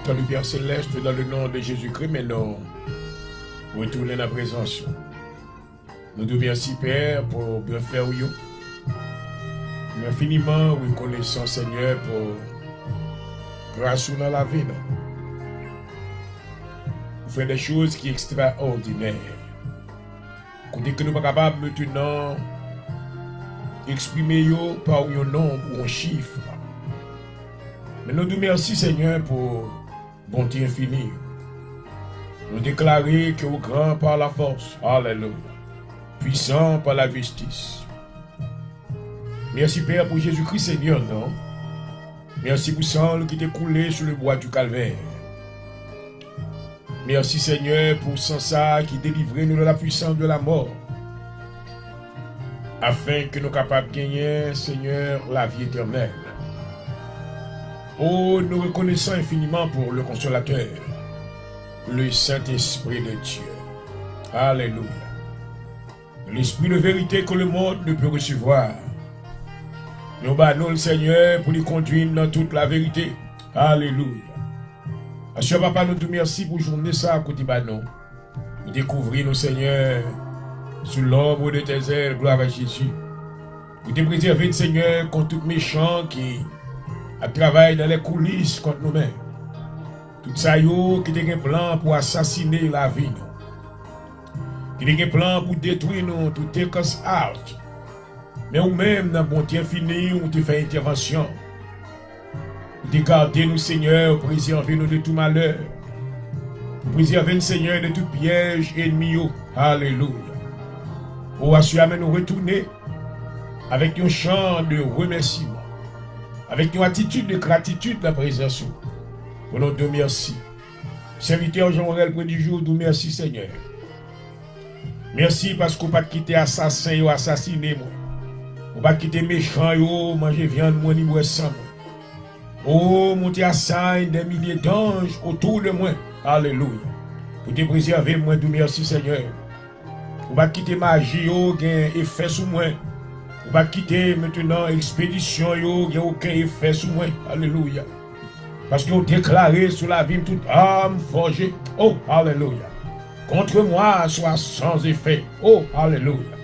dans le Père Céleste, dans le nom de Jésus-Christ, mais nous retournons dans la présence. Nous te remercions, Père, pour bien faire. Nous infiniment reconnaissons, Seigneur, pour grâce dans la vie. Vous faites des choses qui sont extraordinaires. Côté que nous ne sommes pas capables maintenant d'exprimer par un nombre ou un chiffre. Mais nous te remercions, Seigneur, pour bonté infinie. Nous déclarons que vous grand par la force. Alléluia. Puissant par la justice. Merci, Père, pour Jésus-Christ, Seigneur, non? Merci pour sang qui t'est coulé sur le bois du calvaire. Merci, Seigneur, pour sang ça qui délivre nous de la puissance de la mort. Afin que nous capables de gagner, Seigneur, la vie éternelle. Oh, nous reconnaissons infiniment pour le Consolateur, le Saint-Esprit de Dieu. Alléluia. L'Esprit de vérité que le monde ne peut recevoir. Nous bannons le Seigneur pour lui conduire dans toute la vérité. Alléluia. Cher Papa, nous te remercions pour journée ça à côté de nous. Nous découvrons nos Seigneur sous l'ombre de tes ailes, gloire à Jésus. Nous te préserver, Seigneur, contre tout méchant qui travaille dans les coulisses contre nous-mêmes. Tout ça, qui a un plan pour assassiner la vie. Qui a un plan pour détruire nous, to take us out. Mais nous-mêmes, dans le bon Dieu infini, on te fait intervention. Vous gardez nous, Seigneur, préservez nous de tout malheur. Vous préservez nous, Seigneur, de tout piège ennemi. Alléluia. Pour assurer nous retourner avec un chant de remerciement, avec une attitude de gratitude dans la présence. Pour nous te merci. Serviteur Jean-Morel, pour du jour, nous merci, Seigneur. Merci parce qu'on pas quitter assassin ou assassiné moi. On pas quitter méchant ou manger viande moi ni boire sang. Oh, mon Dieu, des milliers d'anges autour de moi. Alléluia. Pour te préserver, moi, nous merci, Seigneur. On va quitter magie, gain effet sur moi. On va quitter maintenant expédition, gain aucun effet sur moi. Alléluia. Parce qu'on déclaré sur la vie toute âme forgée. Oh, alléluia. Contre moi soit sans effet. Oh, alléluia.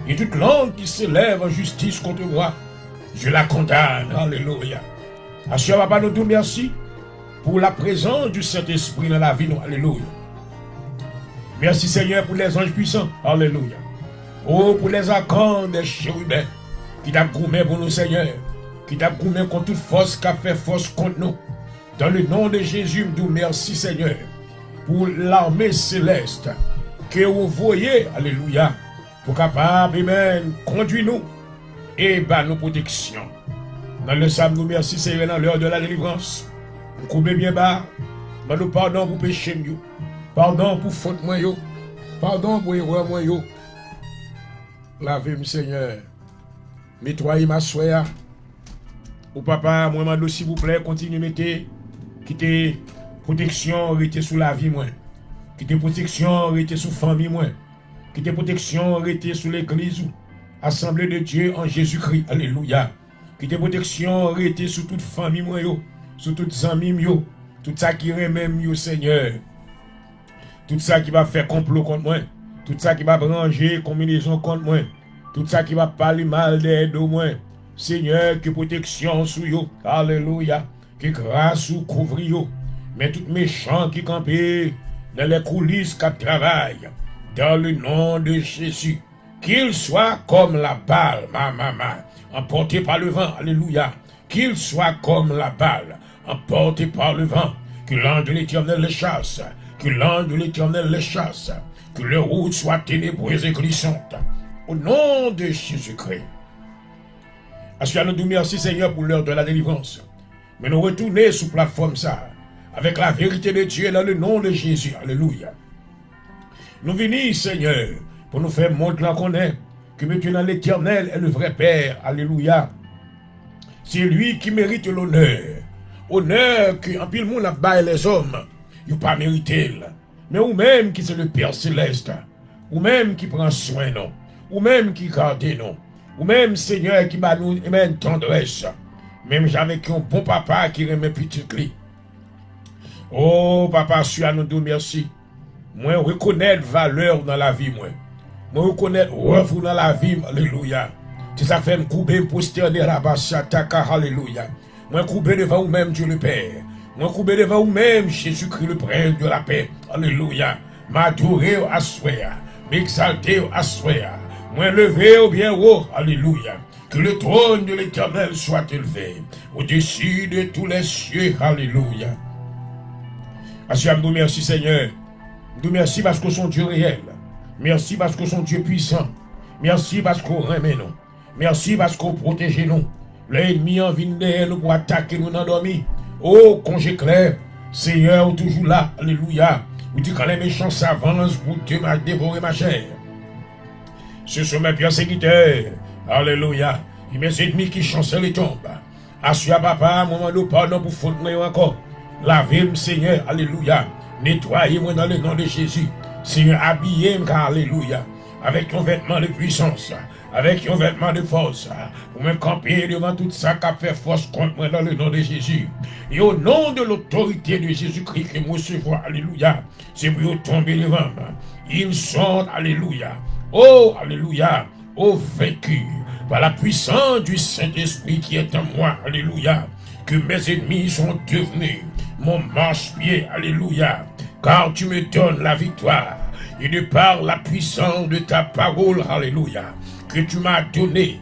Et toute langue qui s'élève en justice contre moi, je la condamne. Alléluia. Cher Papa, nous te remercions pour la présence du Saint-Esprit dans la vie. Alléluia. Merci Seigneur pour les anges puissants. Alléluia. Oh, pour les archanges des chérubins qui t'a gourmé pour nous, Seigneur. Qui t'a gourmé contre toute force qui a fait force contre nous. Dans le nom de Jésus, nous merci Seigneur pour l'armée céleste que vous voyez. Alléluia. Pour capable, amen, conduire nous et bah nos protections. Dans le psaume, nous merci Seigneur dans l'heure de la délivrance. Nous coupons bien bas. Nous pardon pour péché mieux. Pardon pour faute moi yo. Pardon pour erreur moi yo. Lavez-moi Seigneur. Nettoyez ma soya. Ou papa, moi mando s'il vous plaît, continuez mettez. Quittez protection, restez sous la vie moi. Quittez protection, restez sous famille moi. Quittez protection, restez sous l'église. Assemblée de Dieu en Jésus-Christ. Alléluia. Qui te protection arrêtée sur toute famille, moi, sur toutes amis, tout ça qui remet, Seigneur. Tout ça qui va faire complot contre moi. Tout ça qui va branger combinaison contre moi. Tout ça qui va parler mal d'aide au moins. Seigneur, que protection sur yo. Alléluia. Que grâce ou couvre yo. Mais tout méchant qui campe dans les coulisses qui travaille. Dans le nom de Jésus. Qu'il soit comme la balle, ma maman. Emporté par le vent, alléluia, qu'il soit comme la balle, emporté par le vent, que l'ange de l'Éternel les chasse, que l'ange de l'Éternel les chasse, que leur route soit ténébreuse et glissante, au nom de Jésus-Christ. Assurément, nous merci Seigneur pour l'heure de la délivrance, mais nous retournons sous plateforme ça, avec la vérité de Dieu dans le nom de Jésus, alléluia. Nous venons Seigneur, pour nous faire montrer qu'on est, que maintenant l'Éternel est le vrai Père. Alléluia. C'est lui qui mérite l'honneur. Honneur que en pile monde a baillé les hommes. Ils n'ont pas mérité. Mais ou même qui c'est le Père Céleste. Ou même qui prend soin non. Ou même qui garde non. Ou même Seigneur qui va nous une tendresse. Même avec un bon papa qui remet petit clé. Oh, papa, suis à nous deux, merci. Moi, reconnaître valeur dans la vie, moi. Moi, reconnaître œuvre dans la vie, alléluia. C'est ça qui fait me couper, me posterner là-bas, chataka, alléluia. Moi, couper devant vous-même, Dieu le Père. Moi, couper devant vous-même, Jésus-Christ, le Prince de la paix, alléluia. M'adorer à souhait, m'exalter à souhait. Moi, lever au bien haut, alléluia. Que le trône de l'Éternel soit élevé au-dessus de tous les cieux, alléluia. Merci Seigneur. Nous merci parce que son Dieu réel. Merci parce que son Dieu puissant. Merci parce qu'on remet nous. Merci parce qu'on protège nous. L'ennemi en vient de nous pour attaquer nous dans dormi. Oh, congé clair, Seigneur, toujours là, alléluia. Vous dites quand les méchants s'avancent pour te dévorer ma chair. Ce sont mes persécuteurs, alléluia. Et mes ennemis qui chancellent et tombent. Assure papa, moment de pardon pour faute encore. Lavez-moi, Seigneur, alléluia. Nettoyez-moi dans le nom de Jésus. Seigneur, habillez-moi, alléluia. Avec un vêtement de puissance, avec un vêtement de force, pour me camper devant tout ça qui a fait force contre moi dans le nom de Jésus. Et au nom de l'autorité de Jésus-Christ que moi recevoir, alléluia, c'est pour tomber devant moi. Ils sont, alléluia, oh, alléluia, oh, vaincu par la puissance du Saint-Esprit qui est en moi, alléluia, que mes ennemis sont devenus mon marche-pied, alléluia, car tu me donnes la victoire. Et de par la puissance de ta parole, alléluia, que tu m'as donné,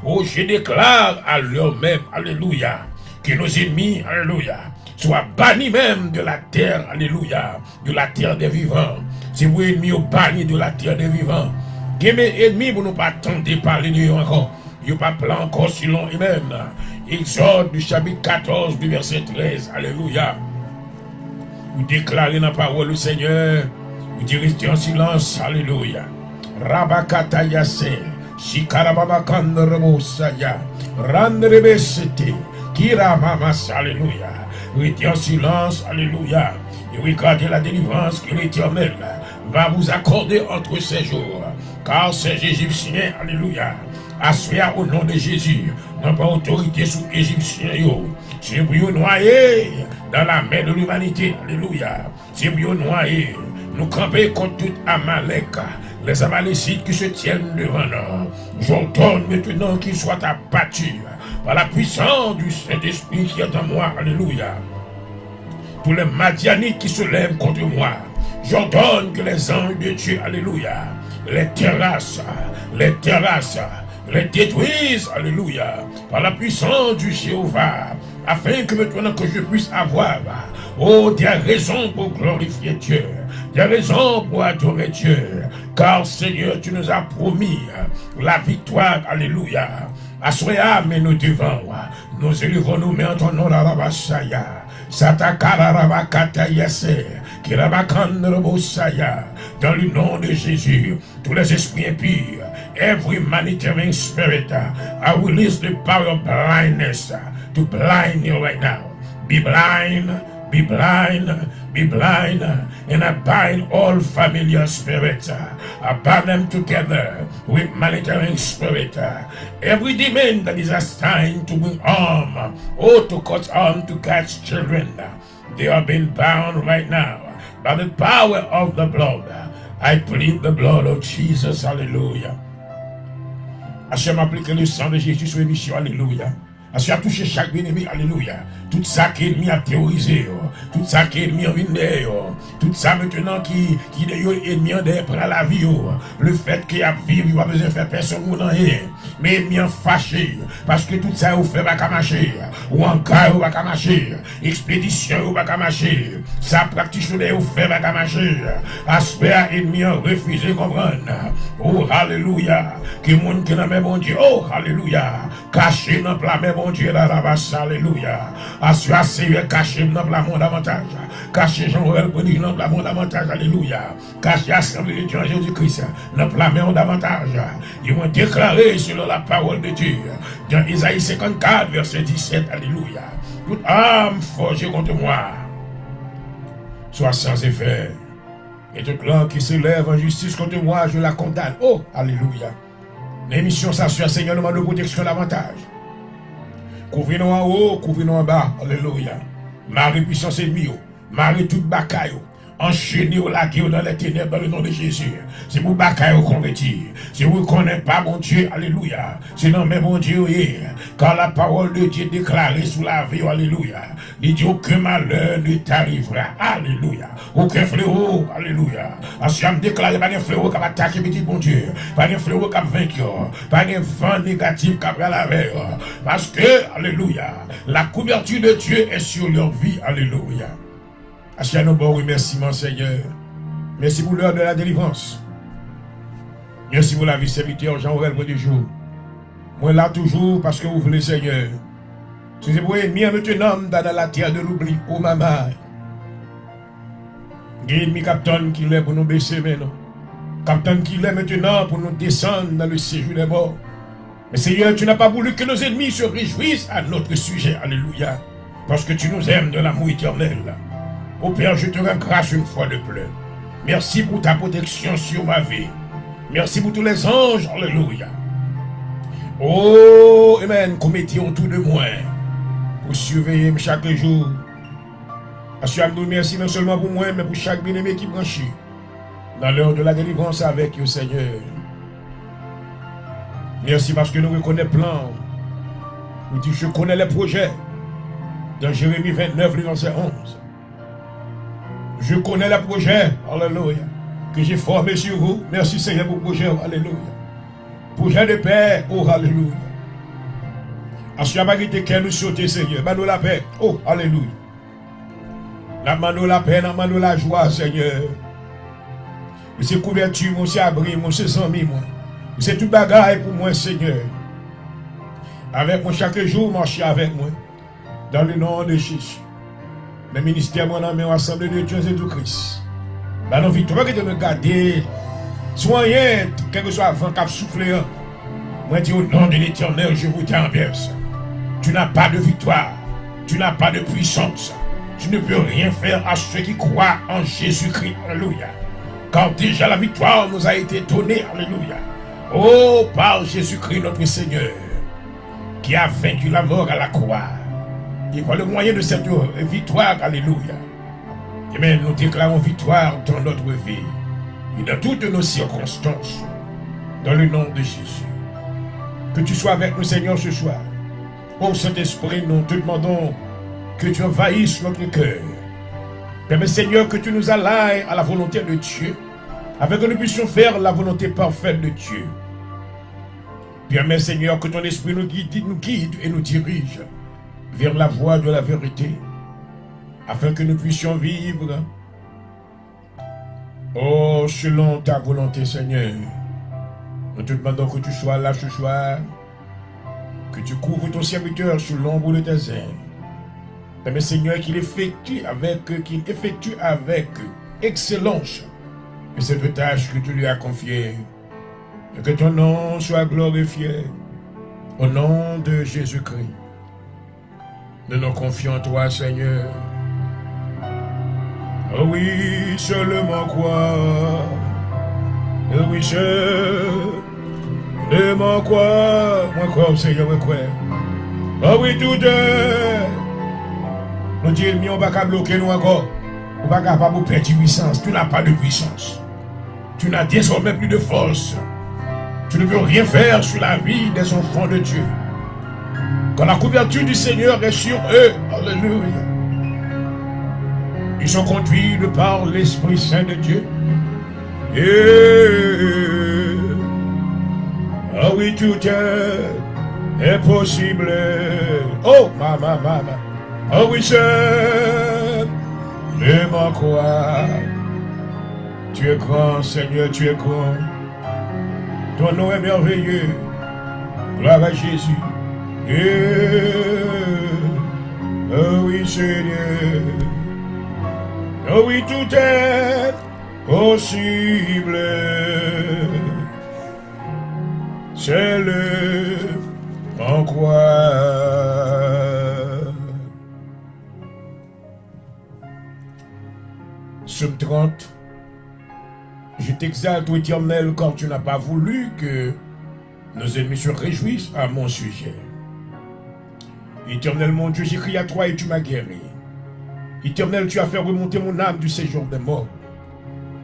oh, je déclare à l'heure même, alléluia, que nos ennemis, alléluia, soient bannis même de la terre, alléluia, de la terre des vivants. Si vous ennemis au banni de la terre des vivants, que mes ennemis, vous ne pas tenter parler de eux encore, ils n'ont pas plan encore si long et même. Exode du chapitre 14 du verset 13, alléluia. Vous déclarez dans la parole du Seigneur. Vous direz en silence, alléluia. Rabakata yase, shikarababakandrebosaya, randrebesete, kiramamas, alléluia. Restez en silence, alléluia. Et regardez la délivrance que l'Éternel va vous accorder entre ces jours. Car ces Égyptiens, alléluia, assoient au nom de Jésus, n'ont pas autorité sous Égyptiens. C'est pour vous noyer dans la mer de l'humanité, alléluia. C'est pour vous noyer. Nous camper contre tout Amalek, les Amalécites qui se tiennent devant nous. J'ordonne maintenant qu'ils soient abattus par la puissance du Saint-Esprit qui est en moi, alléluia. Tous les Madianites qui se lèvent contre moi, j'ordonne que les anges de Dieu, alléluia, les terrassent, les détruisent, alléluia, par la puissance du Jéhovah, afin que maintenant que je puisse avoir, oh, des raisons pour glorifier Dieu, des raisons pour adorer Dieu, car Seigneur, tu nous as promis la victoire, alléluia. Assoya, mais nous devons, nous élevons nous, mais en ton nom, la rabashaya, satakara rabakata yase, kirabakandrobosaya, dans le nom de Jésus, tous les esprits impurs, every monitoring spirit, I release the power of blindness to blind you right now. Be blind, be blind, be blind, and I bind all familiar spirits. I bind them together with monitoring spirit. Every demon that is assigned to bring harm, or to cause harm to God's children, they are being bound right now by the power of the blood. I plead the blood of Jesus, hallelujah. Hachem applique le sang de Jésus sur l'émission, alléluia. Hachem a touché chaque ennemi, alléluia. Tout ça qui est mis à théoriser, tout ça qui est mis en vie, tout ça maintenant qui est ennemi en dehors pour la vie, le fait qu'il y a vivre, il n'y a pas besoin de faire personne ou non, mais ennemi en fâché, parce que tout ça, vous fait pas qu'à marcher, ou en cas, vous pas qu'à marcher, expédition, vous pas qu'à marcher, ça pratique, vous fait pas qu'à marcher, aspect ennemi en refusé comprendre, oh, alléluia, que le monde qui n'a pas bon Dieu, oh, alléluia, caché dans le plat, mais bon Dieu, là, là-bas, alléluia. Assuré caché dans le monde davantage. Caché Jean-Noël Prodige dans le monde davantage. Alléluia. Caché Assemblée de Dieu Jésus-Christ dans le monde davantage. Ils vont déclarer selon la parole de Dieu. Dans Isaïe 54, verset 17. Alléluia. Toute âme forgée contre moi soit sans effet. Et toute langue qui s'élève en justice contre moi, je la condamne. Oh, alléluia. L'émission s'assure, Seigneur, nous demande de protection davantage. Couvrez-nous en haut, couvrez-nous en bas. Alléluia. Marie puissance ennemie. Marie toute bataille. Enchaînez au lac dans les ténèbres dans le nom de Jésus. Si vous bataille convertir, si vous ne connaissez pas mon Dieu, alléluia. Sinon, mais mon Dieu, quand la parole de Dieu déclarée sous la vie, alléluia. Il dit aucun malheur ne t'arrivera, alléluia. Aucun fléau, alléluia. Parce que je me déclare, pas de fléau qui va attaquer petit bon Dieu, pas de fléau qui va vaincre, pas de vent négatif qui va la veille. Parce que, alléluia, la couverture de Dieu est sur leur vie, alléluia. Achia nos bons remerciements, Seigneur. Merci pour l'heure de la délivrance. Merci pour la vie serviteur Jean-Aurel du jour. Moi là toujours parce que vous voulez, Seigneur. Si vous voulez, mis maintenant dans la terre de l'oubli, oh maman. Guide mi capitaine qui l'est pour nous baisser maintenant. Capitaine qui l'est maintenant pour nous descendre dans le séjour des morts. Mais Seigneur, tu n'as pas voulu que nos ennemis se réjouissent à notre sujet. Alléluia. Parce que tu nous aimes de l'amour éternel. Oh Père, je te rends grâce une fois de plus. Merci pour ta protection sur ma vie. Merci pour tous les anges. Alléluia. Oh, Amen, qu'on mettait autour de moi pour surveiller chaque jour. Parce que je merci non seulement pour moi, mais pour chaque bien-aimé qui branchit dans l'heure de la délivrance avec le Seigneur. Merci parce que nous reconnaissons le plan. Nous disons, je connais les projets. Dans Jérémie 29, verset 11. Je connais le projet, alléluia, que j'ai formé sur vous. Merci Seigneur pour le projet, alléluia. Projet de paix, oh alléluia. Assurez-vous que nous sauter Seigneur, mano la paix, oh alléluia. La mano la paix, la mano la joie Seigneur. C'est couverture, moi c'est abri, moi c'est ami, moi. C'est tout bagaille pour moi Seigneur. Avec moi chaque jour, marcher avec moi. Dans le nom de Jésus. Le ministère, mon ami, l'Assemblée de Dieu et de Christ. Bah, nos victoires de me garder. Soyez, quel que soit avant cap souffler. Moi, dis au nom de l'Éternel, je vous renverse. Tu n'as pas de victoire. Tu n'as pas de puissance. Tu ne peux rien faire à ceux qui croient en Jésus-Christ. Alléluia. Car déjà la victoire nous a été donnée. Alléluia. Oh, par Jésus-Christ, notre Seigneur, qui a vaincu la mort à la croix. Et par le moyen de cette victoire, alléluia. Amen, nous déclarons victoire dans notre vie et dans toutes nos circonstances, dans le nom de Jésus. Que tu sois avec nous, Seigneur, ce soir. Ô Saint-Esprit, nous te demandons que tu envahisses notre cœur. Permets, Seigneur, que tu nous alignes à la volonté de Dieu, afin que nous puissions faire la volonté parfaite de Dieu. Permets, Seigneur, que ton esprit nous guide et nous dirige vers la voie de la vérité, afin que nous puissions vivre, oh, selon ta volonté, Seigneur. Nous te demandons que tu sois là ce soir, que tu couvres ton serviteur sous l'ombre de tes ailes. Mais Seigneur, qu'il effectue avec excellence cette tâche que tu lui as confiée, et que ton nom soit glorifié, au nom de Jésus-Christ. Nous nous confions en toi, Seigneur. Oh oui, seulement quoi. Oh oui, seulement quoi. Moi quoi, Seigneur, moi quoi. Oh oui, tout est. Nous disons, on ne va pas bloquer nous encore. On ne va pas perdre puissance. Tu n'as pas de puissance. Tu n'as désormais plus de force. Tu ne peux rien faire sur la vie des enfants de Dieu. Quand la couverture du Seigneur est sur eux, alléluia, ils sont conduits de par l'Esprit Saint de Dieu. Et ah oui, tout est possible. Oh, maman. Oh oui, c'est vraiment quoi. Tu es grand, Seigneur, tu es grand. Ton nom est merveilleux. Gloire à Jésus. Oh oui, Seigneur. Oh oui, tout est possible. C'est le en quoi. Psaume 30. Je t'exalte, ô Éternel, car tu n'as pas voulu que nos ennemis se réjouissent à mon sujet. Éternel mon Dieu, j'ai crié à toi et tu m'as guéri. Éternel, tu as fait remonter mon âme du séjour des morts.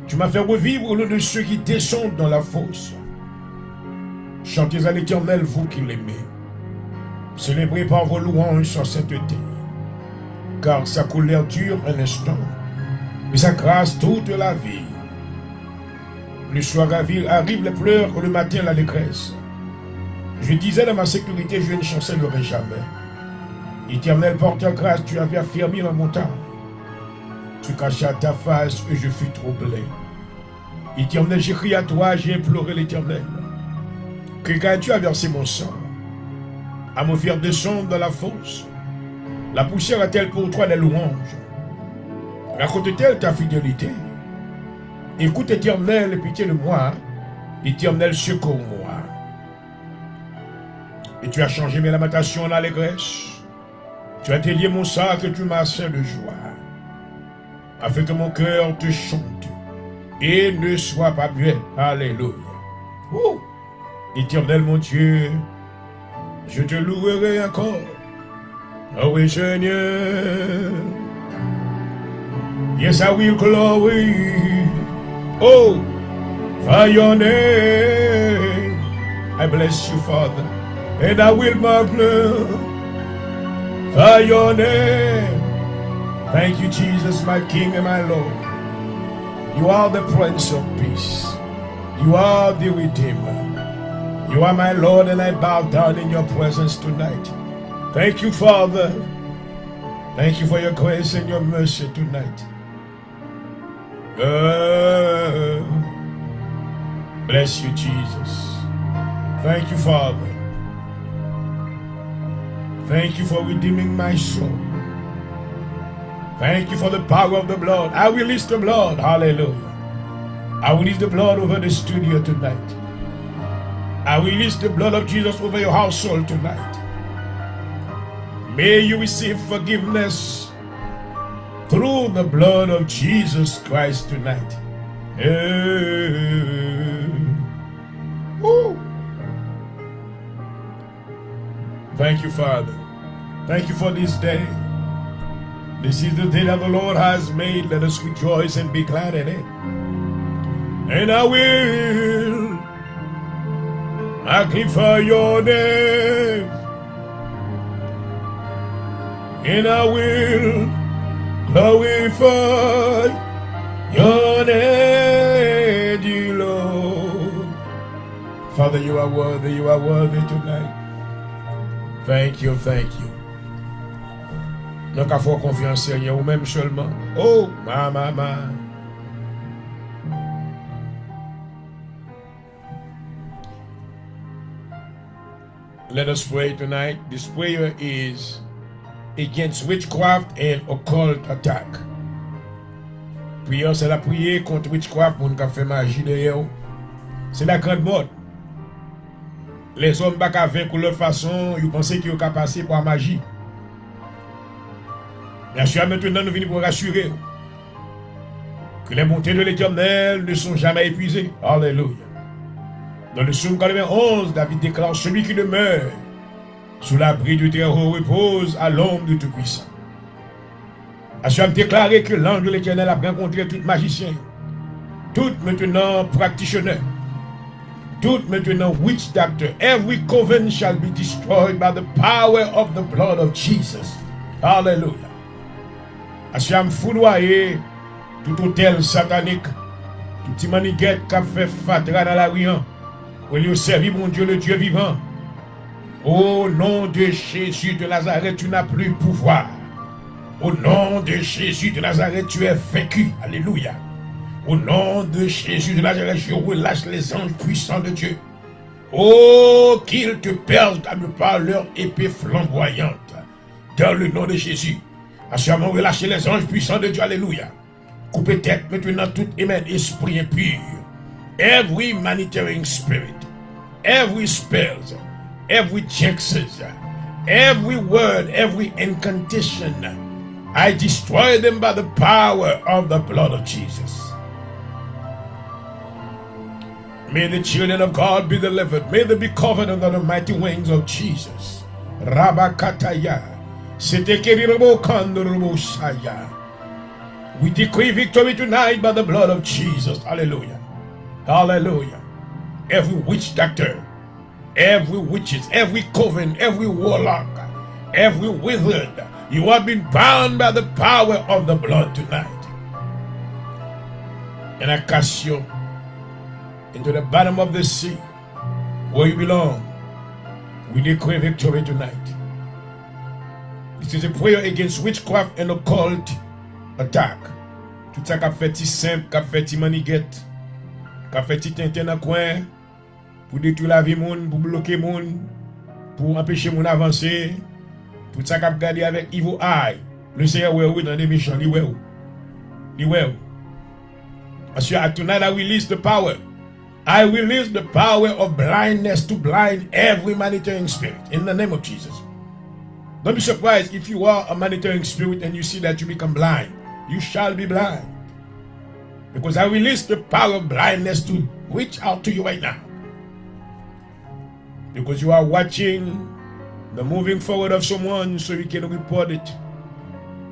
Tu m'as fait revivre au lieu de ceux qui descendent dans la fosse. Chantez à l'Éternel, vous qui l'aimez. Célébrez par vos louanges sur cette terre. Car sa colère dure un instant, mais sa grâce toute la vie. Le soir arrive les pleurs, le matin la détresse. Je disais dans ma sécurité, je ne chancellerai jamais. Éternel, par ta grâce, tu avais affermi ma montagne. Tu cachas ta face et je fus troublé. Éternel, j'ai crié à toi, j'ai imploré l'Éternel. Que tu as versé mon sang, à me faire descendre dans la fosse. La poussière a-t-elle pour toi des louanges? Raconte-t-elle ta fidélité? Écoute, Éternel, pitié de moi. Éternel, secours-moi. Et tu as changé mes lamentations en allégresse. Tu as délié mon sac et tu m'as ceint de joie. Afin que mon cœur te chante et ne soit pas muet. Alléluia. Oh, Éternel, mon Dieu, je te louerai encore. Oh oui, Seigneur. Yes, I will glory. Oh, for your name. I bless you, Father, and I will magnify for your name. Thank you, Jesus, my King and my Lord. You are the Prince of Peace. You are the Redeemer. You are my Lord, and I bow down in your presence tonight. Thank you, Father. Thank you for your grace and your mercy tonight. Bless you, Jesus. Thank you, Father. Thank you for redeeming my soul. Thank you for the power of the blood. I release the blood. Hallelujah. I release the blood over the studio tonight. I release the blood of Jesus over your household tonight. May you receive forgiveness through the blood of Jesus Christ tonight. Thank you, Father. Thank you for this day. This is the day that the Lord has made. Let us rejoice and be glad in it. And I will magnify your name. And I will glorify your name, dear Lord. Father, you are worthy tonight. Thank you. Nous avons fait confiance en vous même seulement. Oh, ma. Let us pray tonight. This prayer is against witchcraft and occult attack. Prière, c'est la prière contre witchcraft pour nous faire magie derrière. C'est la grande mode. Les hommes ne vaincre de leur façon, ils pensent qu'ils ont qu'à passer par la magie. Bien sûr, maintenant, nous venons pour rassurer que les montées de l'Éternel ne sont jamais épuisées. Alléluia. Dans le psaume 91, David déclare: celui qui demeure sous l'abri du Très-Haut repose à l'ombre du Tout-Puissant. Assume déclarer que l'ange de l'Éternel a rencontré tout magicien, tout maintenant practitioner, tout maintenant witch doctor. Every coven shall be destroyed by the power of the blood of Jesus. Hallelujah. Assume foudroyer tout hôtel satanique, tout petit maniguette qui a fait fatra dans la rue, pour lui servir mon Dieu, le Dieu vivant. Au nom de Jésus de Nazareth, tu n'as plus pouvoir. Au nom de Jésus de Nazareth, tu es vaincu. Alléluia. Au nom de Jésus de Nazareth, je relâche les anges puissants de Dieu. Oh, qu'ils te perdent à ne pas leur épée flamboyante. Dans le nom de Jésus. Assurément, relâchez les anges puissants de Dieu. Alléluia. Coupez tête maintenant tout esprit impur. Every monitoring spirit. Every spell. Every jinxes. Every word. Every incantation. I destroy them by the power of the blood of Jesus. May the children of God be delivered. May they be covered under the mighty wings of Jesus. Rabakataya. Setekerimo kandorobo shaya. We decree victory tonight by the blood of Jesus. Hallelujah. Hallelujah. Every witch doctor, every witches, every coven, every warlock, every wizard, you have been bound by the power of the blood tonight. And I cast you into the bottom of the sea where you belong. We declare victory tonight. This is a prayer against witchcraft and occult attack. Tout ça qu'a fait si simple, qu'a fait si maniguette, qu'a fait si tintin dans coin pour détruire la vie moun, pour bloquer moun, pour empêcher moun avancer. Tout ça qu'a gardé avec evil eye. Le Seigneur ouais dans des méchants, li ouais. Li ouais. As you are tonight, I release the power. I release the power of blindness to blind every monitoring spirit in the name of Jesus. Don't be surprised if you are a monitoring spirit and you see that you become blind. You shall be blind. Because I release the power of blindness to reach out to you right now. Because you are watching the moving forward of someone so you can report it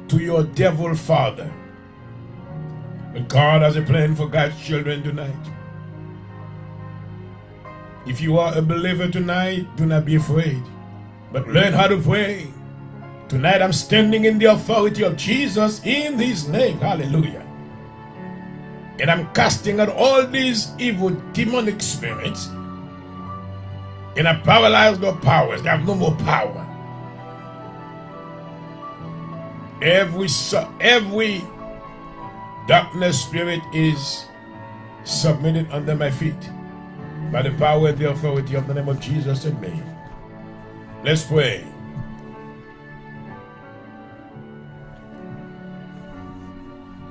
to your devil father. But God has a plan for God's children tonight. If you are a believer tonight, do not be afraid, but learn how to pray. Tonight I'm standing in the authority of Jesus in His name. Hallelujah. And I'm casting out all these evil demonic spirits. And I paralyze their powers. They have no more power. Every darkness spirit is submitted under my feet by the power and the authority of the name of Jesus and me. Let's pray.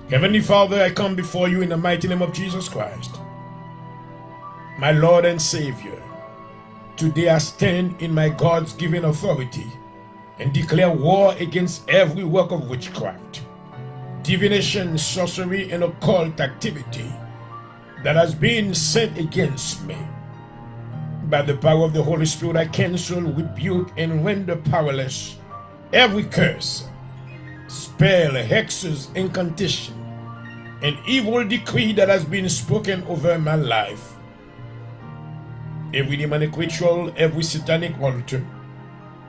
Heavenly Father, I come before you in the mighty name of Jesus Christ, my Lord and Savior. Today I stand in my God's given authority and declare war against every work of witchcraft, divination, sorcery, and occult activity that has been sent against me. By the power of the Holy Spirit, I cancel, rebuke, and render powerless every curse, spell, hexes, incantation, and evil decree that has been spoken over my life. Every demonic ritual, every satanic altar,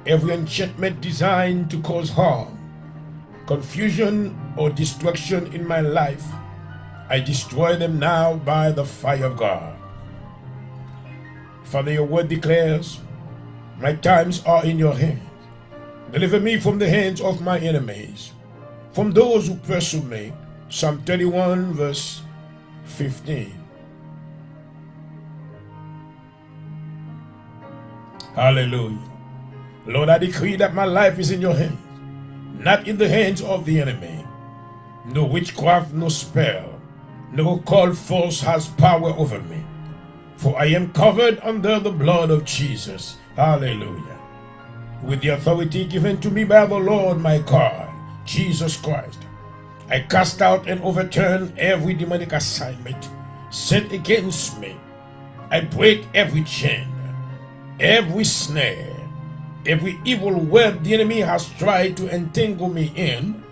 every enchantment designed to cause harm, confusion, or destruction in my life, I destroy them now by the fire of God. Father, your word declares, my times are in your hands. Deliver me from the hands of my enemies, from those who pursue me. Psalm 31 verse 15. Hallelujah. Lord, I decree that my life is in your hands, not in the hands of the enemy. No witchcraft, no spell, no occult force has power over me, for I am covered under the blood of Jesus. Hallelujah. With the authority given to me by the Lord my God, Jesus Christ, I cast out and overturn every demonic assignment sent against me. I break every chain, every snare, every evil web the enemy has tried to entangle me in.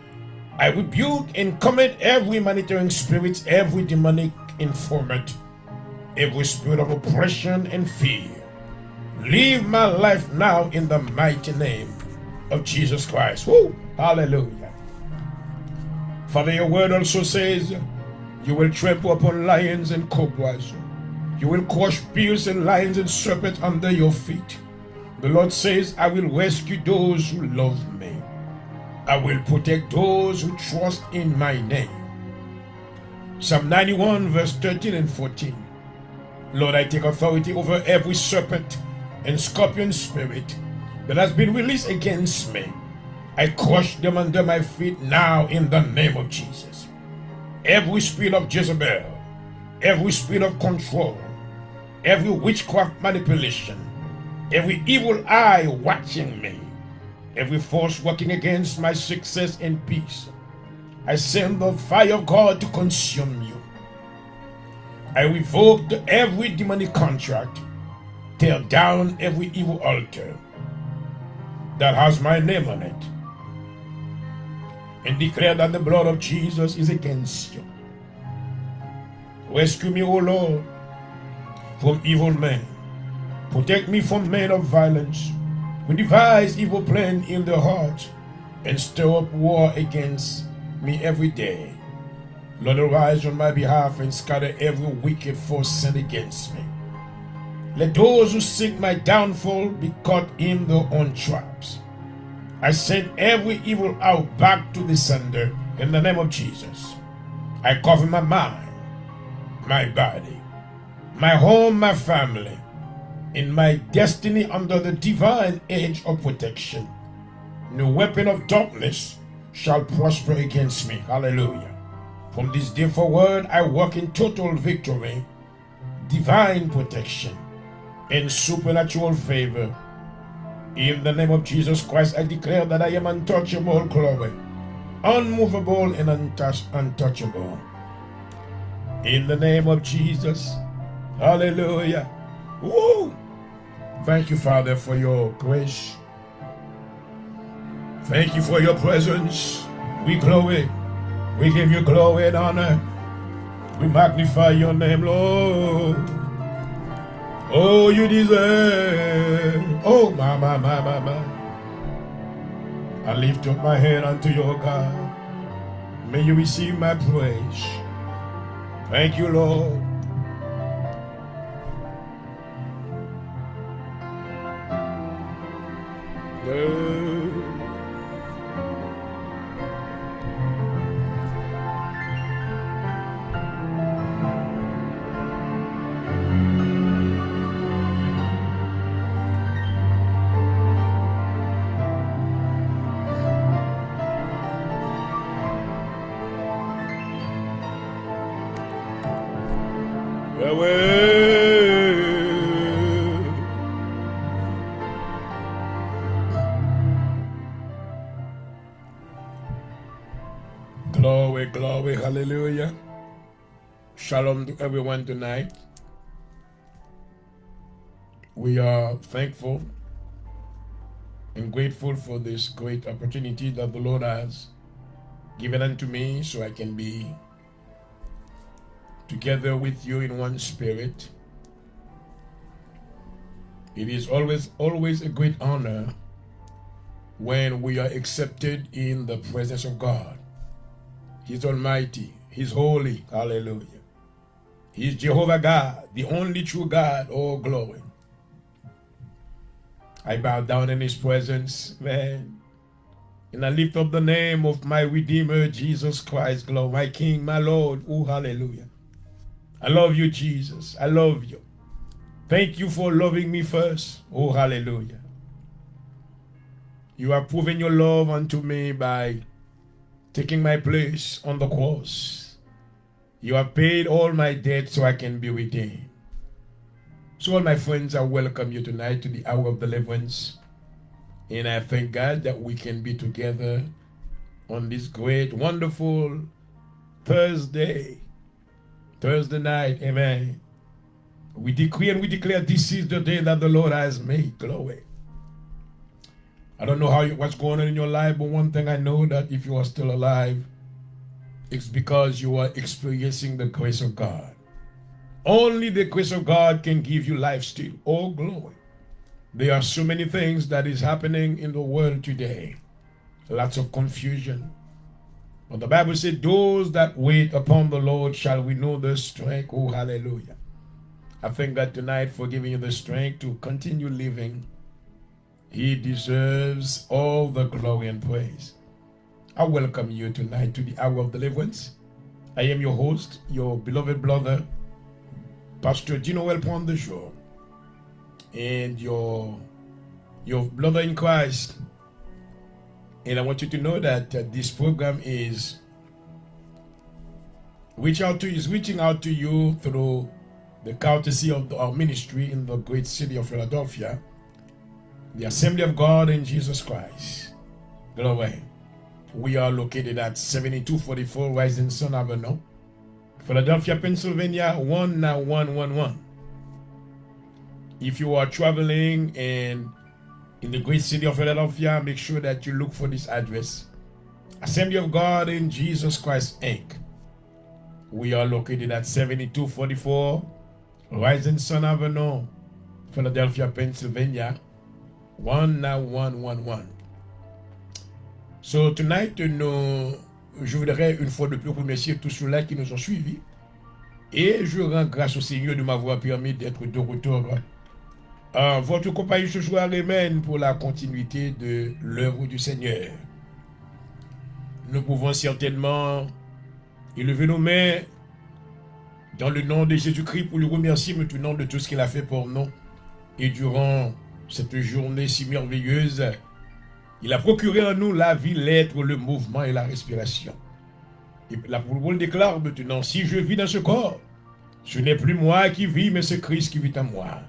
I rebuke and commit every monitoring spirit, every demonic informant, every spirit of oppression and fear. Leave my life now in the mighty name of Jesus Christ. Woo! Hallelujah. Father, your word also says, you will trample upon lions and cobras. You will crush bears and lions and serpents under your feet. The Lord says, I will rescue those who love me. I will protect those who trust in my name. Psalm 91 verse 13 and 14. Lord, I take authority over every serpent and scorpion spirit that has been released against me. I crush them under my feet now in the name of Jesus. Every spirit of Jezebel, every spirit of control, every witchcraft manipulation, every evil eye watching me, every force working against my success and peace, I send the fire of God to consume you. I revoke every demonic contract, tear down every evil altar that has my name on it. and declare that the blood of Jesus is against you. Rescue me, O Lord, from evil men. Protect me from men of violence who devise evil plan in their hearts and stir up war against me every day. Lord, arise on my behalf and scatter every wicked force sent against me. Let those who seek my downfall be caught in their own traps. I send every evil out back to the sender in the name of Jesus. I cover my mind, my body, my home, my family, and my destiny under the divine edge of protection. No weapon of darkness shall prosper against me. Hallelujah. From this day forward, I walk in total victory, divine protection, and supernatural favor. In the name of Jesus Christ, I declare that I am untouchable, glory, unmovable, and untouchable. In the name of Jesus, hallelujah. Woo! Thank you, Father, for your grace. Thank you for your presence. We glory. We give you glory and honor. We magnify your name, Lord. Oh, you deserve. Oh, my. I lift up my hand unto your God. May you receive my praise. Thank you, Lord. Glory, glory, hallelujah. Shalom to everyone tonight. We are thankful and grateful for this great opportunity that the Lord has given unto me so I can be together with you in one spirit. It is always a great honor when we are accepted in the presence of God. He's almighty, he's holy, hallelujah. He's Jehovah God, the only true God, all glory. I bow down in his presence, man, and I lift up the name of my Redeemer, Jesus Christ, glory, my King, my Lord, oh hallelujah. I love you, Jesus, I love you. Thank you for loving me first, oh hallelujah. You have proven your love unto me by taking my place on the cross. You have paid all my debt so I can be redeemed. So all my friends, I welcome you tonight to the hour of deliverance. And I thank God that we can be together on this great, wonderful Thursday night. Amen. We decree and we declare this is the day that the Lord has made. Glory. I don't know what's going on in your life, but one thing I know, that if you are still alive, it's because you are experiencing the grace of God. Only the grace of God can give you life still. Oh, glory. There are so many things that is happening in the world today. Lots of confusion. But the Bible said, those that wait upon the Lord shall renew their strength. Oh, hallelujah. I thank God tonight for giving you the strength to continue living. He deserves all the glory and praise. I welcome you tonight to the hour of deliverance. I am your host, your beloved brother, Pastor Gino Welpondejou, and your brother in Christ. And I want you to know that this program is reaching out to you through the courtesy of our ministry in the great city of Philadelphia, the Assembly of God in Jesus Christ. Glory. We are located at 7244 Rising Sun Avenue, Philadelphia, Pennsylvania 19111. If you are traveling and in the great city of Philadelphia, make sure that you look for this address. Assembly of God in Jesus Christ, Inc. We are located at 7244 Horizon Sun Avenue, Philadelphia, Pennsylvania, 19111. So tonight, je voudrais une fois de plus remercier tous ceux-là qui nous ont suivis. Et je rends grâce au Seigneur de m'avoir permis d'être de retour en votre compagnie ce soir. Amen, pour la continuité de l'œuvre du Seigneur. Nous pouvons certainement élever nos mains dans le nom de Jésus-Christ pour le remercier maintenant de tout ce qu'il a fait pour nous. Et durant cette journée si merveilleuse, il a procuré en nous la vie, l'être, le mouvement et la respiration. Et la parole déclare maintenant, si je vis dans ce corps, ce n'est plus moi qui vis, mais c'est Christ qui vit en moi.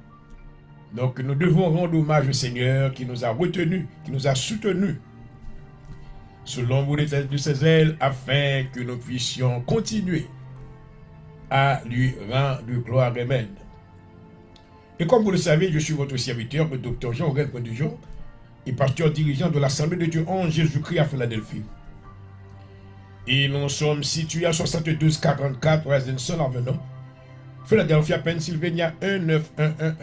Donc nous devons rendre hommage au Seigneur qui nous a retenus, qui nous a soutenus sous l'ombre de ses ailes, afin que nous puissions continuer à lui rendre gloire. Amen. Et comme vous le savez, je suis votre serviteur, le docteur Jean-Aurèle Pointe-du-Jour, et pasteur dirigeant de l'Assemblée de Dieu en Jésus-Christ à Philadelphie. Et nous sommes situés à 7244 Horizon Sun Avenue, Philadelphia, Pennsylvania 19111.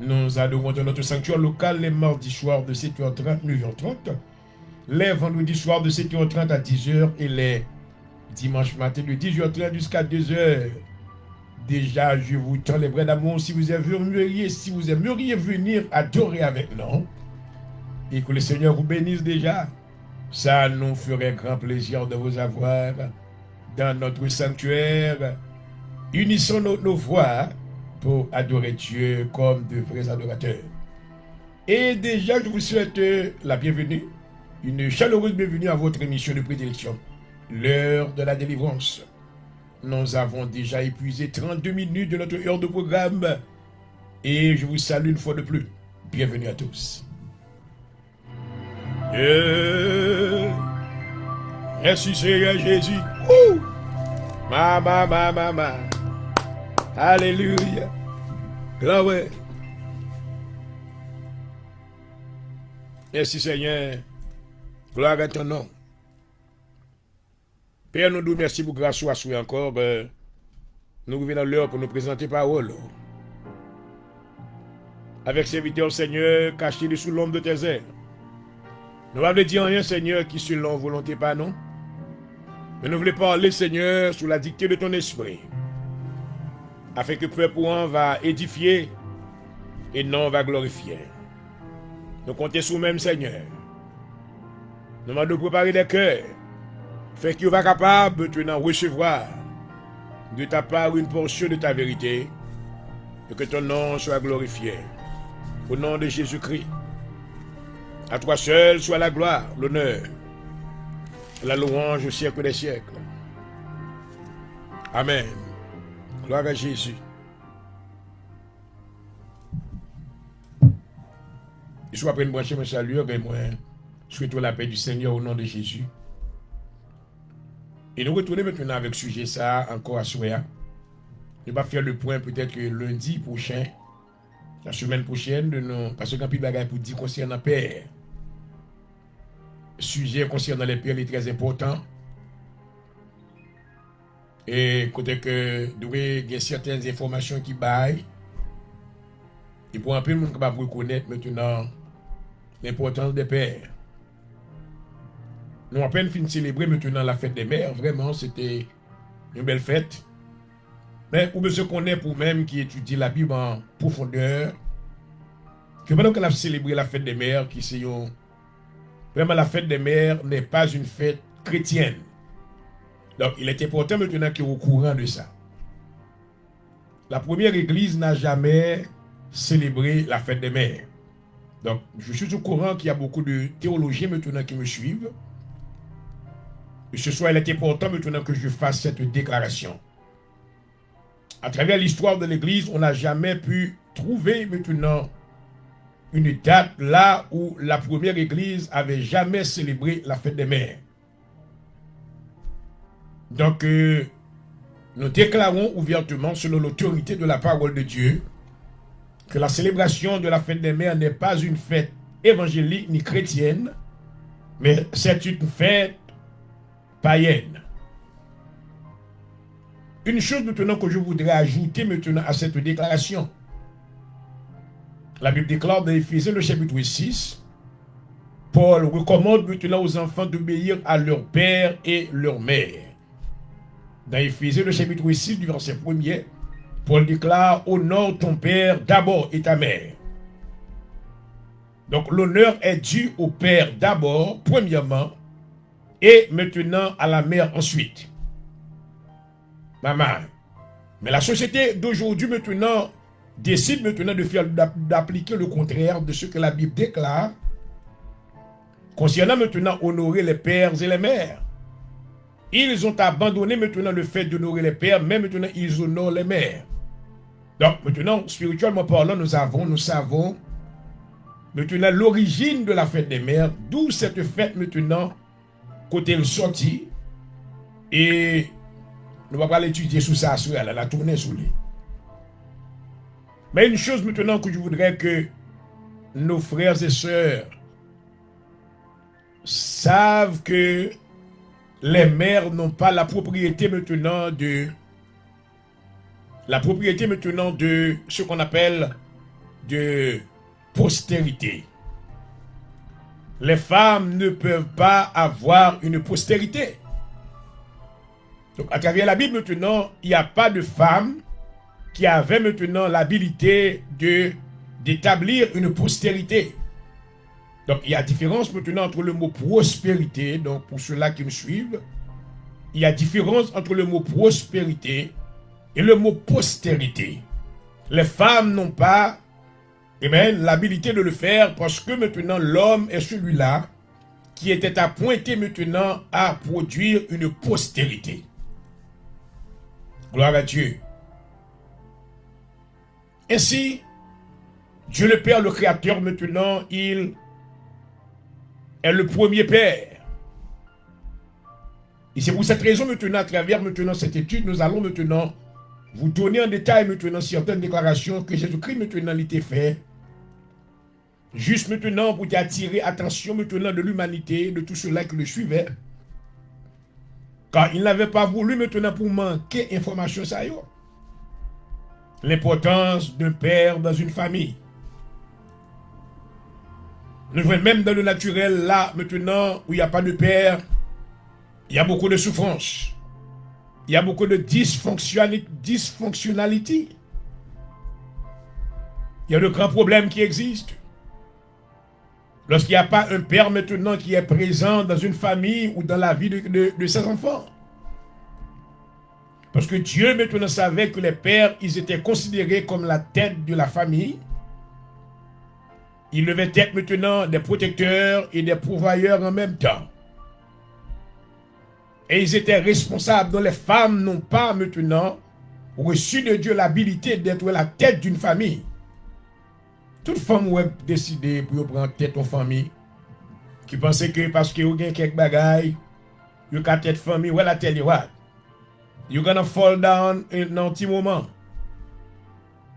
Nous adorons dans notre sanctuaire local les mardis soirs de 7h30, 9h30, les vendredis soirs de 7h30 à 10h et les dimanches matins de 10h30 jusqu'à 2h. Déjà, je vous tends les bras d'amour si vous aimeriez venir adorer avec nous et que le Seigneur vous bénisse déjà. Ça nous ferait grand plaisir de vous avoir dans notre sanctuaire. Unissons nos voix pour adorer Dieu comme de vrais adorateurs. Et déjà, je vous souhaite la bienvenue, une chaleureuse bienvenue à votre émission de prédilection, l'heure de la délivrance. Nous avons déjà épuisé 32 minutes de notre heure de programme et je vous salue une fois de plus. Bienvenue à tous. Merci Seigneur Jésus. Mama. Alléluia. Gloire. Merci Seigneur. Gloire à ton nom. Père, nous nous merci pour grâce à soi encore. Nous revenons l'heure pour nous présenter parole. Avec serviteur Seigneur, caché sous l'ombre de tes ailes. Nous ne voulons dire rien, Seigneur, qui selon volonté pas non. Mais nous voulons parler, Seigneur, sous la dictée de ton esprit. Afin que le peuple va édifier et non va glorifier. Nous comptons sur même, Seigneur. Nous demandons de préparer des cœurs. Fait qu'il va capable de recevoir de ta part une portion de ta vérité et que ton nom soit glorifié. Au nom de Jésus-Christ, à toi seul soit la gloire, l'honneur, la louange au siècle des siècles. Amen. Gloire à Jésus. Je suis après une branche, me salue, et moi, souhaitons la paix du Seigneur au nom de Jésus. Et nous retournons maintenant avec ce sujet ça encore à Soya. Nous allons faire le point peut-être que lundi prochain, la semaine prochaine, parce que quand il y a des pour dire concernant Père, sujet concernant les pères est très important. Et côté que il y a certaines informations qui baillent. Et pour un peu, nous va reconnaître maintenant l'importance des pères. Nous avons à peine fini de célébrer maintenant la fête des mères. Vraiment, c'était une belle fête. Mais pour ceux qu'on est pour même qui étudie la Bible en profondeur, que pendant qu'on a célébré la fête des mères, qui c'est vraiment la fête des mères n'est pas une fête chrétienne. Donc il est important maintenant qu'il y ait au courant de ça. La première église n'a jamais célébré la fête des mères. Donc je suis au courant qu'il y a beaucoup de théologiens maintenant qui me suivent. Et ce soir, il est important maintenant que je fasse cette déclaration. À travers l'histoire de l'Église, on n'a jamais pu trouver maintenant une date là où la première Église avait jamais célébré la fête des mères. Donc, nous déclarons ouvertement, selon l'autorité de la parole de Dieu, que la célébration de la fête des mères n'est pas une fête évangélique ni chrétienne, Mais c'est une fête païenne. Une chose maintenant que je voudrais ajouter maintenant à cette déclaration. La Bible déclare dans Éphésiens le chapitre 6, Paul recommande maintenant aux enfants d'obéir à leur père et leur mère. Dans Éphésiens le chapitre 6 du verset 1er, Paul déclare: honore ton père d'abord et ta mère. Donc l'honneur est dû au père d'abord, premièrement, et maintenant à la mère ensuite. Maman. Mais la société d'aujourd'hui maintenant décide maintenant d'appliquer le contraire de ce que la Bible déclare concernant maintenant honorer les pères et les mères. Ils ont abandonné maintenant le fait d'honorer les pères, mais maintenant ils honorent les mères. Donc maintenant, spirituellement parlant, nous savons maintenant l'origine de la fête des mères, d'où cette fête maintenant, côté le sorti, et nous ne allons pas l'étudier sous ça, la tourner sous lui. Mais une chose maintenant que je voudrais que nos frères et sœurs savent que les mères n'ont pas la propriété maintenant de ce qu'on appelle de postérité. Les femmes ne peuvent pas avoir une postérité. Donc à travers la Bible maintenant, il n'y a pas de femme qui avait maintenant l'habilité d'établir une postérité. Donc il y a différence maintenant entre le mot prospérité, donc pour ceux-là qui me suivent, il y a différence entre le mot prospérité et le mot postérité. Les femmes n'ont pas l'habilité de le faire parce que maintenant l'homme est celui-là qui était appointé maintenant à produire une postérité. Gloire à Dieu. Ainsi, Dieu le Père, le Créateur, maintenant, il est le premier Père. Et c'est pour cette raison maintenant, à travers maintenant cette étude, nous allons maintenant vous donner en détail maintenant certaines déclarations que Jésus-Christ maintenant l'était fait. Juste maintenant pour attirer attention maintenant de l'humanité, de tout cela qui le suivait. Car il n'avait pas voulu maintenant pour manquer information ça y est. L'importance d'un père dans une famille. Nous voyons même dans le naturel là maintenant où il n'y a pas de père, il y a beaucoup de souffrance. Il y a beaucoup de dysfonctionnalité. Il y a de grands problèmes qui existent. Lorsqu'il n'y a pas un père maintenant qui est présent dans une famille ou dans la vie de ses enfants. Parce que Dieu maintenant savait que les pères, ils étaient considérés comme la tête de la famille. Ils devaient être maintenant des protecteurs et des pourvoyeurs en même temps. Et ils étaient responsables, dont les femmes n'ont pas maintenant reçu de Dieu l'habilité d'être la tête d'une famille. Toute femme qui a décidé pour prendre tête en famille, qui pensait que parce que vous avez quelques bagailles, vous avez tête famille, well, I tell you what, you're gonna fall down dans un petit moment.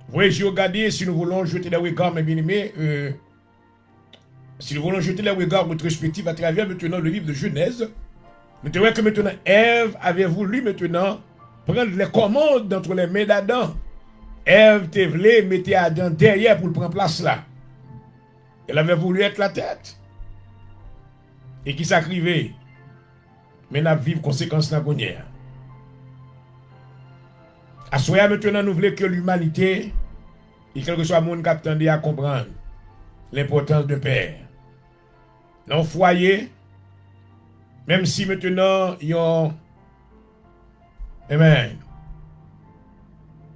Vous voyez, je regarde, si nous voulons jeter les regards, mes bien-aimés, si nous voulons jeter les regards rétrospectifs à travers maintenant le livre de Genèse, nous voyons que maintenant Ève avait voulu maintenant prendre les commandes entre les mains d'Adam. Ève te voulait mettre Adam derrière pour le prendre place là. Elle avait voulu être la tête. Et qui s'acrivait. Mais n'a vivre conséquences dans la à soi maintenant nous voulons que l'humanité et quel que soit le monde qui attendait à comprendre l'importance de père. Dans le foyer, même si maintenant ils ont amen.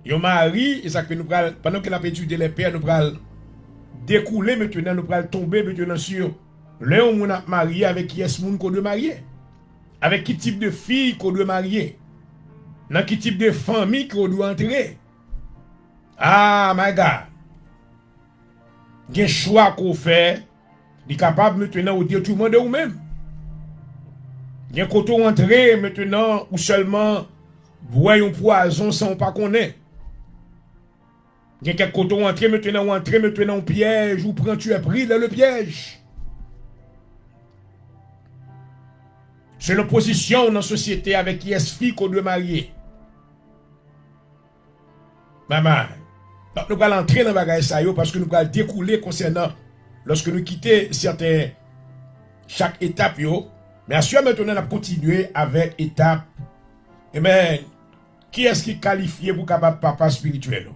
Yon mari, et ça que nous prenons, pendant que nous avons étudié les pères, nous prenons découler maintenant, nous prenons tomber maintenant sur l'un où on a marié, avec qui est-ce qu'on doit marier, avec qui type de fille qu'on doit marier, dans quel type de famille qu'on doit entrer. Ah, my God. Il y a un choix qu'on fait, il est capable maintenant de dire tout le monde de vous-même. Il y a un côté entrer maintenant, ou seulement boire un poison sans pas connaître. Il y a quelques côtés entrer maintenant au piège, ou prends tu es pris dans le piège. C'est l'opposition dans la société avec qui est fille qu'on doit marier. Maman, nous allons entrer dans le bagage ça parce que nous allons découler concernant lorsque nous quittons chaque étape mais assurément maintenant on a continué avec étape. Et bien, qui est-ce qui est qualifié pour capable papa spirituel?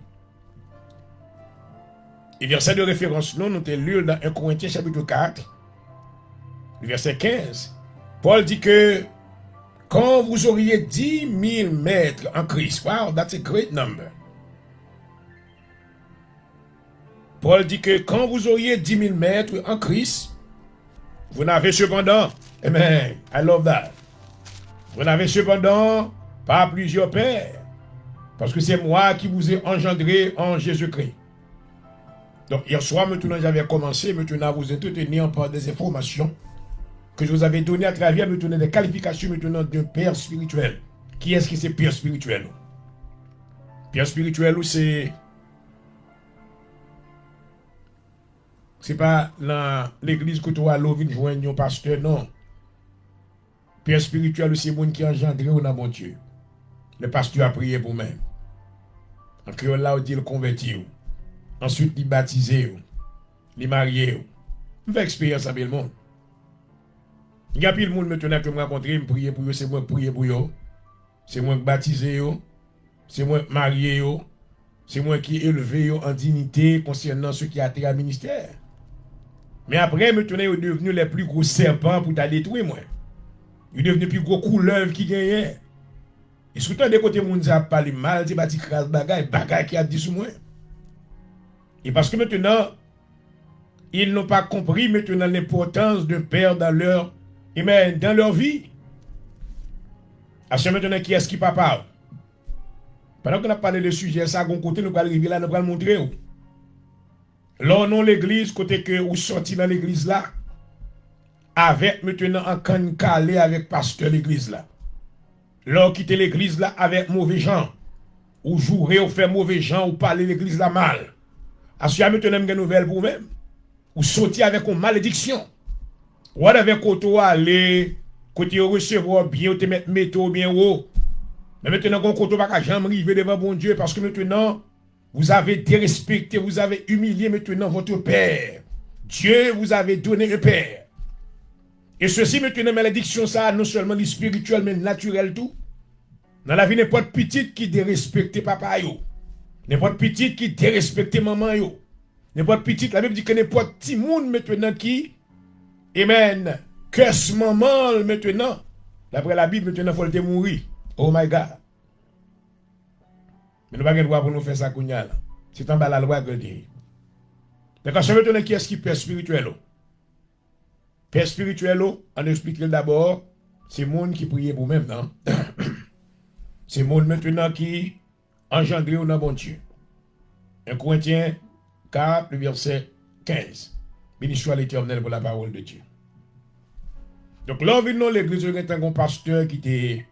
Et verset de référence, nous te lu dans 1 Corinthiens chapitre 4, verset 15. Paul dit que quand vous auriez 10 000 maîtres en Christ, wow, that's a great number. Paul dit que quand vous auriez 10 000 maîtres en Christ, vous n'avez cependant, amen, I love that. Vous n'avez cependant pas plusieurs pères, parce que c'est moi qui vous ai engendré en Jésus-Christ. Donc hier soir, maintenant j'avais commencé, maintenant à vous entretenir par des informations que je vous avais données à travers maintenant des qualifications maintenant d'un père spirituel. Qui est-ce qui c'est père spirituel? Père spirituel, c'est pas dans l'église que tu as l'ouvre joindre un pasteur, non. Père spirituel, c'est le monde qui a engendré au nom de Dieu. Le pasteur a prié pour même. En créole là, il dit le convertir. Ensuite, il baptiser, il marier. On fait expérience avec le monde. Il y a plus de monde maintenant que je rencontre, je prie pour eux, c'est moi prier pour eux. C'est moi qui baptiser, c'est moi qui marier, c'est moi qui élever en dignité concernant ceux qui ont été à ministère. Mais après, maintenant, ils sont devenus les plus gros serpents pour t'a détruire, moi. Ils sont devenus les plus gros couleuvres qui gagnaient. Et surtout, des côtés, les gens parlent mal, ils bâtissent des bagailles qui a dit sur moi. Et parce que maintenant, ils n'ont pas compris maintenant l'importance d'un père dans leur vie. À ce maintenant, qui est-ce qui parle? Pendant qu'on a parlé de sujet, ça, on côté, nous allons arriver là, nous allons montrer. Là, non, l'église, côté que vous sortez dans l'église là, avec maintenant un can calé avec pasteur l'église là. Là, quittez l'église là avec mauvais gens. Ou jouer, ou faire mauvais gens, ou parler l'église là mal. Assurément, maintenant, une nouvelle pour vous-même. Ou sortir avec une malédiction. Ou avec côté aller, côté recevoir bien, ou te mettre métaux bien haut. Mais maintenant, quand côté va jamais arriver devant bon Dieu, parce que maintenant, vous avez dérespecté, vous avez humilié maintenant votre Père. Dieu vous avait donné un Père. Et ceci maintenant, malédiction, ça, non seulement le spirituel, mais naturel tout. Dans la vie, n'importe petite qui dérespecte papa yo. N'importe petite qui dérespecte maman yo. N'importe petite, la Bible dit que n'importe petit monde maintenant qui, amen, curse maman maintenant. D'après la Bible, maintenant, il faut le mourir. Oh my God. Mais nous n'avons pas le droit pour nous faire ça. C'est en bas la loi que je dis. D'accord, ça veut dire qui est-ce qui est père spirituel? Père spirituel, on explique d'abord, c'est le monde qui prie pour même, non? C'est le monde maintenant qui engendre au nom de bon Dieu. 1 Corinthiens 4, le verset 15. Béni soit l'Éternel pour la parole de Dieu. Donc là, on vient dans l'église, il y a un pasteur qui était,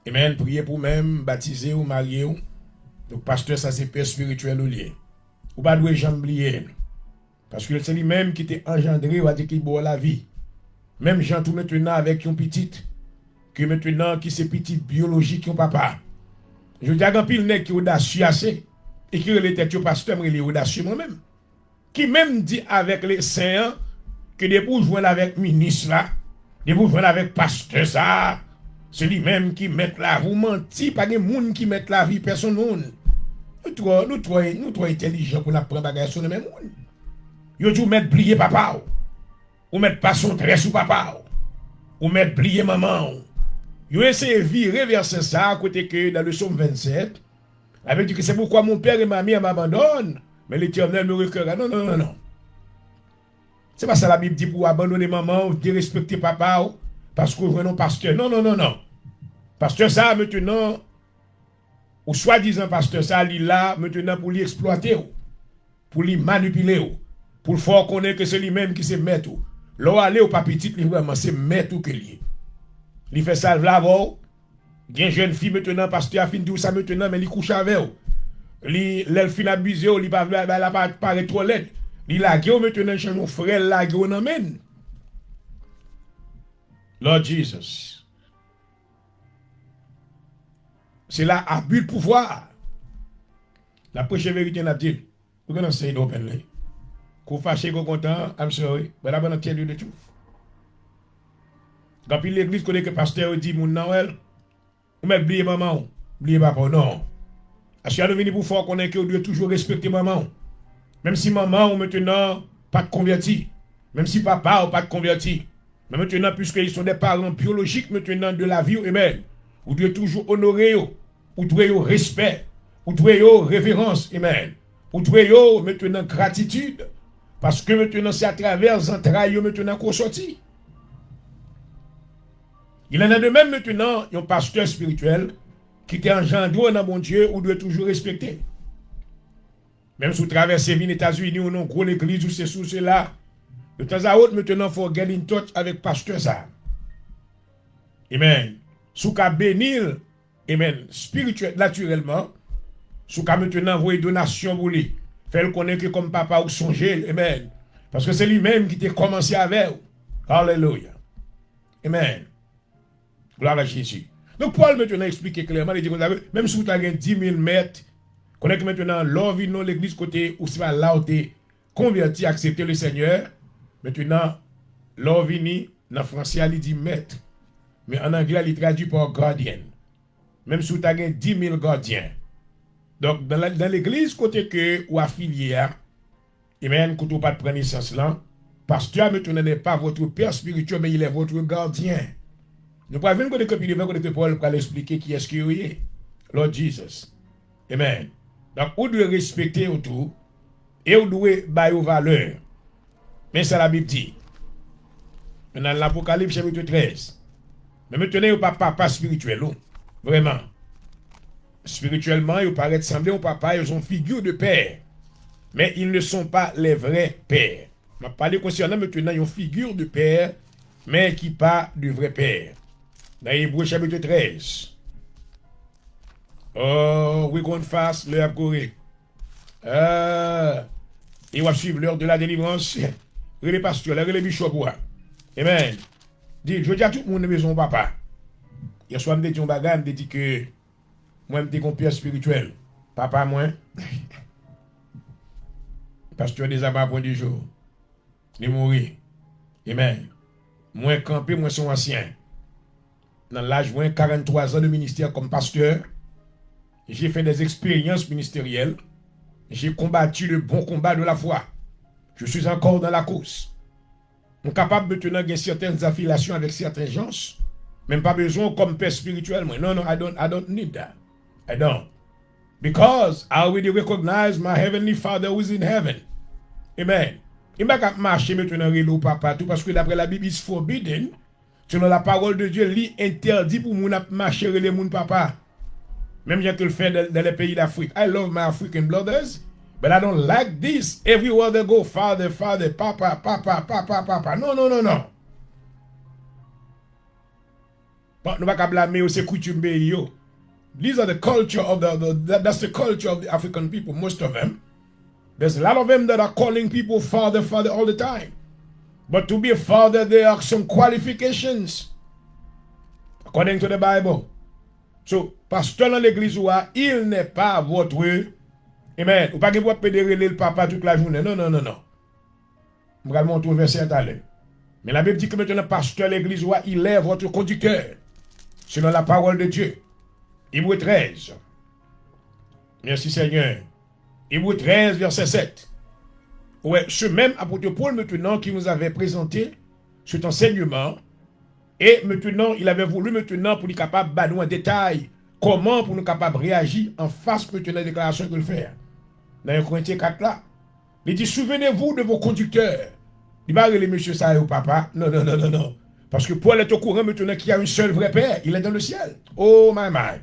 amen, prier pour même, baptiser ou marier. Donc pasteur, ça c'est père spirituel ou lié. Ou pas doué jamais oublier. Parce que c'est lui-même qui était engendré, ou a dit qu'il boit la vie. Même gens tout maintenant avec une petite, que maintenant qui c'est petite biologique qui papa. Je dis à un pile nèg qui est audacieux assez, et qui relève tête au pasteur, mais il est audacieux moi-même. Qui même dit avec les saints, que des pour jouer avec ministre là, des pour jouer avec pasteur ça, c'est lui-même qui met la vie. Vous menti, pas de monde qui met la vie, personne monde. Nous trop intelligents pour apprendre bagage sur le même monde. Yo dit ou mettre plier papa ou mettre pas son trait sous papa ou mettre plier maman. Yo essayer de virer vers ça à côté que dans le psaume 27, avec dit que c'est pourquoi mon père et ma mère m'abandonnent, mais l'Éternel me recueillera. Non, non, non, non. C'est pas ça la Bible dit pour abandonner maman ou dérespecter papa parce que vous non pasteur. Non, non, non, non. Pasteur ça maintenant, ou soi-disant pasteur ça, il là maintenant pour lui exploiter, pour lui manipuler, pour le faire connaître que c'est lui-même qui se met tout. Là, aller au pas petit, vraiment, c'est mettre tout que lui. Il fait ça là-bas. Il y a une jeune fille maintenant, pasteur a fini de ça maintenant, mais il couche avec elle. Il fin abusé, il n'a pas paraît trop laid. Il a gué maintenant, chez mon frère, là, il amène. Lord Jesus. C'est là, abus de pouvoir. La prochaine vérité n'a dit, we're going to say it openly. Qu'on fâché, qu'on content, I'm sorry, but I'm going to tell you the truth. Quand l'église connaît que le pasteur dit, mon Noël, ou même oubliez maman, oubliez papa, non. Parce qu'il y a venu pour faire qu'on est que doit toujours respecter maman. Même si maman ou maintenant pas de converti. Même si papa ou pas de converti. Mais maintenant, puisqu'ils sont des parents biologiques maintenant de la vie humaine, vous devez toujours honorer, vous devez respect, vous devez révérence, amen. Vous devez maintenant gratitude. Parce que maintenant, c'est à travers les entrailles maintenant qu'on sortit. Il en a de même maintenant, un pasteur spirituel qui était engendré dans mon Dieu, ou doit toujours respecter. Même si vous traversez les États-Unis ou non, gros l'église ou c'est sous cela, de temps à autre, maintenant, il faut get in touch avec pasteur ça. Amen. Sous qu'à bénir, amen, spirituel, naturellement, sous qu'à maintenant envoyer donation pour lui, faire le connaître comme papa ou songer, amen. Parce que c'est lui-même qui t'a commencé avec vous. Alléluia. Amen. Gloire à Jésus. Donc, Paul maintenant explique clairement, il dit, même si vous avez 10 000 mètres, qu'on est que maintenant, l'envie dans l'église côté, où c'est là où tu es converti, accepter le Seigneur, maintenant, l'envie, dans le français, il dit maître. Mais en anglais, il traduit par gardien. Même si vous avez 10 000 gardiens. Donc, dans l'église côté que, ou affilié, amen, quand vous pas de prendre naissance là, pasteur maintenant n'est pas votre père spirituel, mais il est votre gardien. Nous pouvons venir de copie de Paul pour expliquer qui est-ce qu'il est. Lord Jesus. Amen. Donc, vous devez respecter autour et vous devez bailler aux valeurs. Mais ça la Bible dit. Dans l'Apocalypse chapitre 13. Mais maintenant, vous pas papa spirituel. Vraiment. Spirituellement, ils paraissent sembler au papa, ils ont figure de père. Mais ils ne sont pas les vrais pères. On va parler concernant maintenant, ils ont figure de père, mais qui pas du vrai père. Dans Hébreux chapitre 13. Oh, we going fast, l'heure courir. Et on va suivre l'heure de la délivrance. Les pasteurs, les bishops. Amen. Dis, je dis à tout le monde maison papa. Hier soir, je me dis un bagage, je me dis que moi, je suis un père spirituel. Papa, moi. Pasteur des abats pour du jour. Il est mort. Amen. Moi, campé, moi, suis ancien. Dans l'âge de 43 ans de ministère comme pasteur, j'ai fait des expériences ministérielles. J'ai combattu le bon combat de la foi. Je suis encore dans la course. Je suis capable maintenant de certaines affiliations avec certains gens. Même pas besoin comme père spirituel. Non, non, I don't need that. I don't. Because I already recognize my heavenly Father who is in heaven. Amen. Il ne va pas marcher maintenant au papa tout parce que d'après la Bible, it's forbidden. Selon la parole de Dieu, il interdit pour moun marcher les moun papa. Même j'ai que le fait dans les pays d'Afrique. I love my African brothers, but I don't like this. Everywhere they go, father, father, papa, papa, papa, papa. Non, non, non, non. Nous ne pouvons pas blâmer ces coutumes yo. These are the culture of that's the culture of the African people, most of them. There's a lot of them that are calling people father, father all the time. But to be a father, there are some qualifications. According to the Bible. So, pasteur dans l'église, il n'est pas votre. Amen. Ou pas que vous pédérer le papa toute la journée. Non, non, non, non. Je vais montrer un verset à l'heure. Mais la Bible dit que maintenant, pasteur de l'église, il est votre conducteur. Selon la parole de Dieu. Hébreux 13. Merci Seigneur. Hébreux 13, verset 7. Ouais, ce même apôtre Paul maintenant qui nous avait présenté cet enseignement, et maintenant il avait voulu maintenant pour nous capable de nous en détail comment pour nous capable de réagir en face maintenant de la déclaration qu'il fait. Dans 1 Corinthiens 4 là, il dit souvenez-vous de vos conducteurs. Il va les monsieur ça et au papa. Non, non, non, non, non. Parce que Paul est au courant maintenant qu'il y a un seul vrai Père. Il est dans le ciel. Oh my my.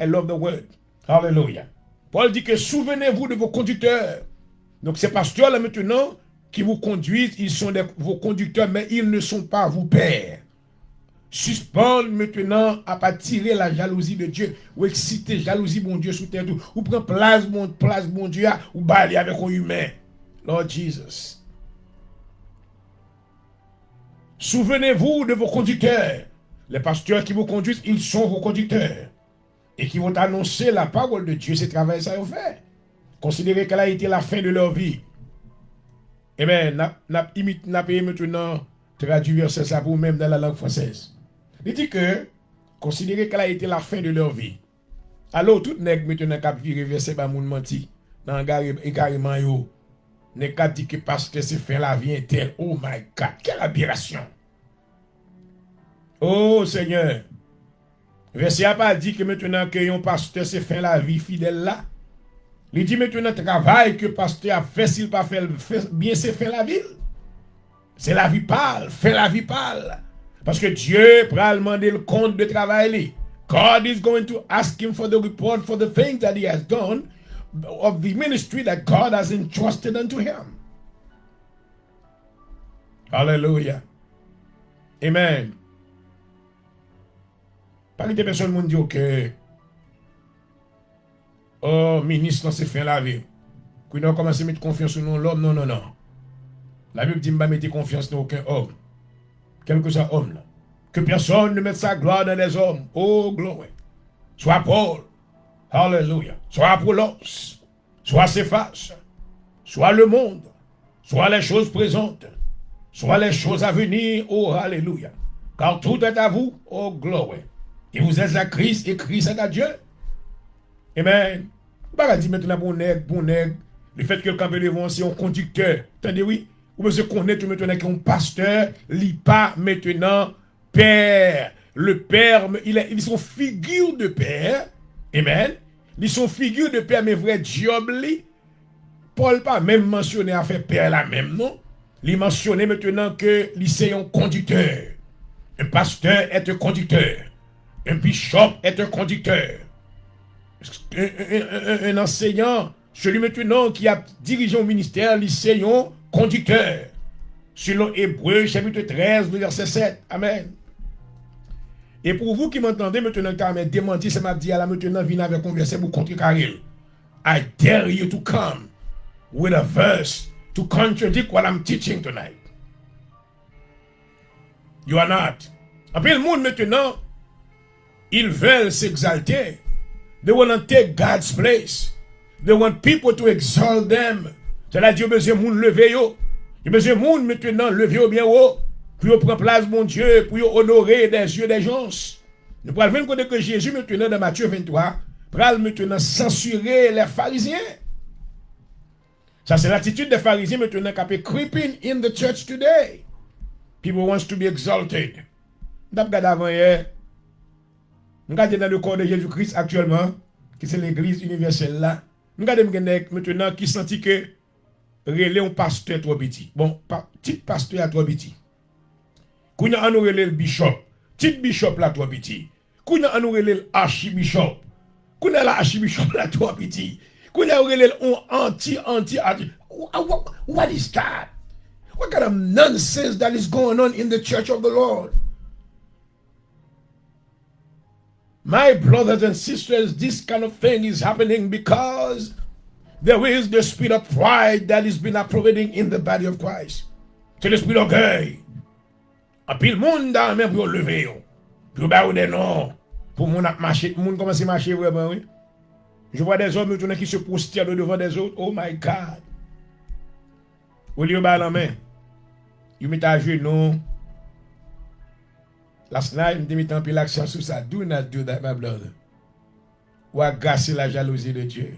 I love the word. Hallelujah. Paul dit que souvenez-vous de vos conducteurs. Donc ces pasteurs-là maintenant qui vous conduisent, ils sont vos conducteurs, mais ils ne sont pas vos pères. Suspendre maintenant à pas tirer la jalousie de Dieu, ou exciter jalousie mon Dieu sous terre, ou prendre place mon Dieu, ou bailler avec un humain. Lord Jesus. Souvenez-vous de vos conducteurs. Les pasteurs qui vous conduisent, ils sont vos conducteurs. Et qui vont annoncer la parole de Dieu. C'est travail ça vous fait. Considérez qu'elle a été la fin de leur vie. Eh bien, n'a payé maintenant traduit verset ça pour vous-même dans la langue française. Il dit que, considérez qu'elle a été la fin de leur vie. Alors, tout nèg maintenant cap viré verset ba moun menti. Dans carrément yo. Nèg cap dit que parce que c'est fin la vie tel. Oh my God, quelle aberration. Oh Seigneur. Verset a pas dit que maintenant que yon pasteur c'est fin la vie fidèle là. Il dit maintenant travail que pasteur a fait s'il pas fait bien c'est fin la vie. C'est la vie pâle, fait la vie pâle. Parce que Dieu va demander le compte de travail. God is going to ask him for the report for the things that he has done of the ministry that God has entrusted unto him. Hallelujah. Amen. Pas que des personnes m'ont dit que oh, ministre, c'est fin la vie. Qu'on a commencé à mettre confiance dans l'homme. Non, non, non. La Bible dit que ne mettez confiance dans aucun homme. Quel que soit homme là. Que personne ne mette sa gloire dans les hommes. Oh, gloire. Soit Paul. Hallelujah. Soit Apollos. Soit Céphas. Soit le monde. Soit les choses présentes. Soit les choses à venir. Oh, Alléluia. Car tout est à vous. Oh, gloire. Et vous êtes à Christ et Christ est à Dieu. Amen. Vous ne pouvez pas dire maintenant bon nègre. Le fait que le camp de l'évangile, c'est un conducteur. Attendez, oui. Vous pouvez connaître maintenant qu'un pasteur, il n'est pas maintenant père. Le père, ils sont figure de père. Amen. Ils sont figure de père, mais vrai job, Paul pas même mentionné à faire père là même, non? Il mentionné maintenant que c'est un conducteur. Un pasteur est un conducteur. Un bishop est un conducteur. Un enseignant, celui maintenant qui a dirigé un ministère, c'est un conducteur. Selon Hébreux, chapitre 13, verset 7. Amen. Et pour vous qui m'entendez maintenant, car m'a démenti, ça m'a dit à la maintenant, venez avec un verset pour contrecarrer. I dare you to come with a verse to contradict what I'm teaching tonight. You are not. Après le monde maintenant, ils veulent s'exalter. They want to take God's place. They want people to exalt them. C'est-à-dire, besoin de monde lever yo. Il besoin de monde maintenant lever au bien haut. Pour prendre place, mon Dieu, pour honorer des yeux des gens. Nous prenons même côté que Jésus maintenant dans Matthieu 23, pral maintenant censurer les pharisiens. Ça c'est l'attitude des pharisiens maintenant qui est creeping in the church today. People want to be exalted. Nous regardons avant hier. Nous regardons dans le corps de Jésus-Christ actuellement, qui c'est l'église universelle là. Nous regardons maintenant qui sentit que relais un pasteur trop petit. Bon, petit pasteur à trop petit. Qu'on a en relais le bishop. Petit bishop là trop petit. Qu'on a en relais l'archibishop. Qu'on a l'archibishop là trop petit. Qu'on a relais anti. What is that? What kind of nonsense that is going on in the church of the Lord? My brothers and sisters, this kind of thing is happening because there is the spirit of pride that is been operating in the body of Christ. C'est l'esprit d'orgueil. Et puis le monde dans même pour lever. Pour bailler des noms. Pour mon marcher, monde commence à marcher vraiment, oui. Je vois des hommes qui se prosternent devant des autres. Oh my God. Au lieu de la main, ils mettent à genoux. Last night, je mis un peu l'accent sur ça. Do not do that, my brother. Ou agacer la jalousie de Dieu.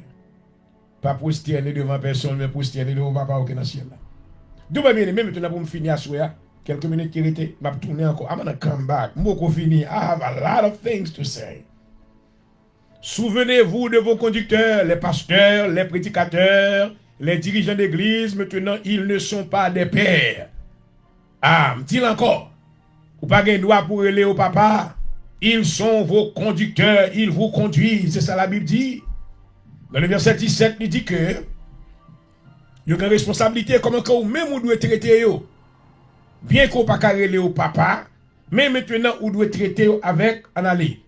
Pas prosterner devant personne, mais prosterner devant papa au ciel. D'où bien aimé, maintenant pour me finir à souhait, quelques minutes qui étaient, je vais tourner encore. I'm gonna come back. Moi, fini. I have a lot of things to say. Souvenez-vous de vos conducteurs, les pasteurs, les prédicateurs, les dirigeants d'église. Maintenant, ils ne sont pas des pères. Ah, me dit encore. Ou pas de droit pour aller au papa. Ils sont vos conducteurs, ils vous conduisent. C'est ça la Bible dit. Dans le verset 17, il dit que il y a une responsabilité comme quand même vous devez traiter yo. Bien qu'on pas aller au papa, mais maintenant vous devez traiter avec analyse.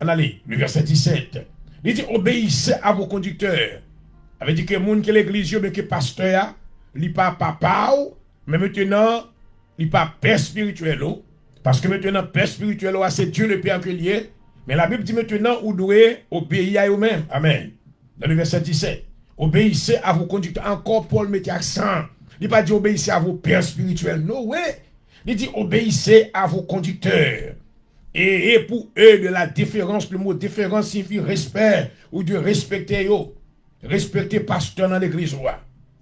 Le verset 17. Il dit obéissez à vos conducteurs. Ça veut dire que les gens qui l'église, mais que pasteur, il pas papa, mais maintenant il n'est pas père spirituel. Parce que maintenant, père spirituel, c'est Dieu le Père que lié. Mais la Bible dit maintenant, vous devez obéir à vous-même. Amen. Dans le verset 17. Obéissez à vos conducteurs. Encore Paul met accent. Il n'a pas dit obéissez à vos pères spirituels. Non, ouais. Il dit obéissez à vos conducteurs. Et pour eux, de la déférence, le mot déférence signifie respect ou de respecter eux. Respecter pasteur dans l'église.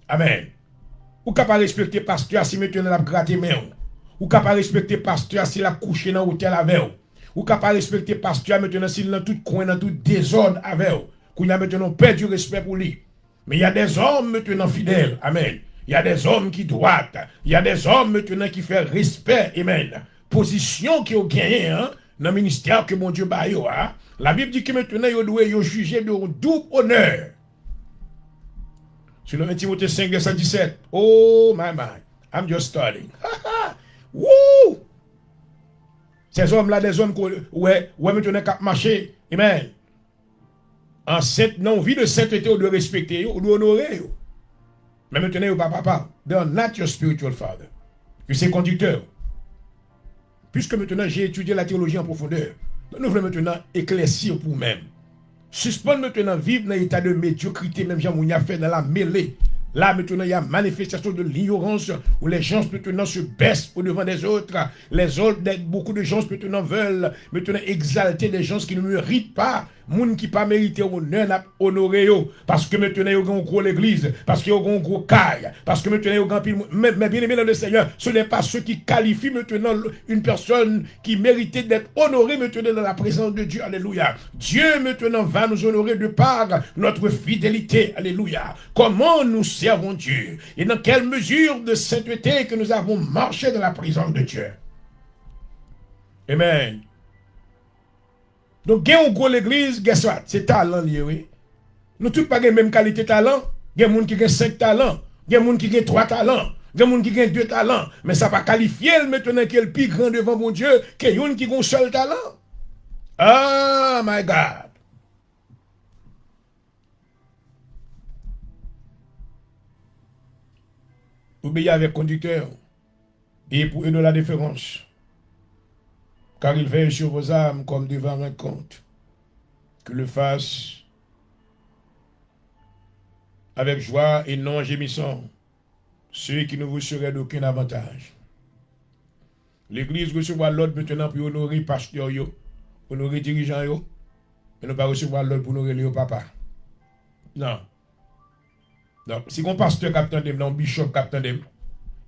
Amen. Ou capable respecter pasteur si maintenant la gratte main. Ou capable respecter pasteur si la couché dans l'hôtel avec. Ou capable respecter pasteur maintenant s'il dans tout coin, dans tout désordre avec. Qu'on a maintenant perdu respect pour lui. Mais il y a des hommes maintenant fidèles. Amen. Il y a des hommes qui droitent. Il y a des hommes maintenant qui font respect. Amen. Position qui ont gagné dans le ministère que mon Dieu baille. La Bible dit que maintenant, ils doivent juger de double honneur. Sur le 1 Timothée 5, verset 17. Oh, my. I'm just starting. Woo! Ces hommes-là, des hommes qui maintenant qui marché. Amen. En cette non-vie de sainteté, on doit respecter, on doit honorer. Mais maintenant, ils ne sont pas. They are not your spiritual father. Tu sais, conducteur. Puisque maintenant, j'ai étudié la théologie en profondeur, nous voulons maintenant éclaircir pour nous-mêmes. Suspendre maintenant vivre dans l'état de médiocrité, même si on a fait dans la mêlée. Là, maintenant, il y a manifestation de l'ignorance où les gens maintenant se baissent au devant des autres. Les autres, beaucoup de gens maintenant veulent maintenant exalter des gens qui ne méritent pas. Moun qui pas mérité honneur honoré parce que maintenant ils ont gros l'église, parce qu'ils ont gros caille, parce que maintenant ils ont pile. Mais bien aimé dans le Seigneur, ce n'est pas ceux qui qualifient maintenant une personne qui méritait d'être honorée maintenant dans la présence de Dieu. Alléluia. Dieu maintenant va nous honorer de par notre fidélité. Alléluia. Comment nous servons Dieu et dans quelle mesure de sainteté que nous avons marché dans la présence de Dieu. Amen. Donc, il y a un gros l'église, c'est talent lié, oui. Nous tous pas la même qualité de talent. Il y a des gens qui ont 5 talents. Il y a des gens qui ont 3 talents. Il y a des gens qui ont 2 talents. Mais ça va qualifier maintenant qu'il est le plus grand devant mon Dieu qu'il y a qui ont un seul talent. Oh my God. Obéissez avec conducteur. Et pour eux de la différence. Car il veille sur vos âmes comme devant un compte. Que le fasse avec joie et non gémissant, ceux qui ne vous seraient d'aucun avantage. L'Église recevra l'ordre maintenant pour honorer pasteur, honorer dirigeant, mais ne pas recevoir l'ordre pour honorer le papa. Non. Donc, si un pasteur captain them, non bishop captain them,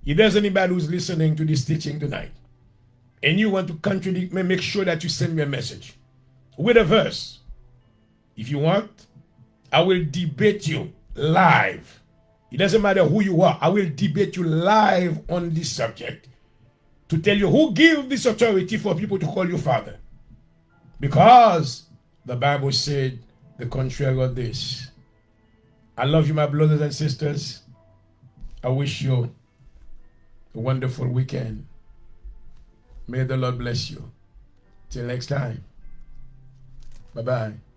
if there's anybody who's listening to this teaching tonight, and you want to contradict me, make sure that you send me a message with a verse. If you want, I will debate you live. It doesn't matter who you are. I will debate you live on this subject to tell you who gave this authority for people to call you father. Because the Bible said the contrary of this. I love you, my brothers and sisters. I wish you a wonderful weekend. May the Lord bless you. Till next time. Bye-bye.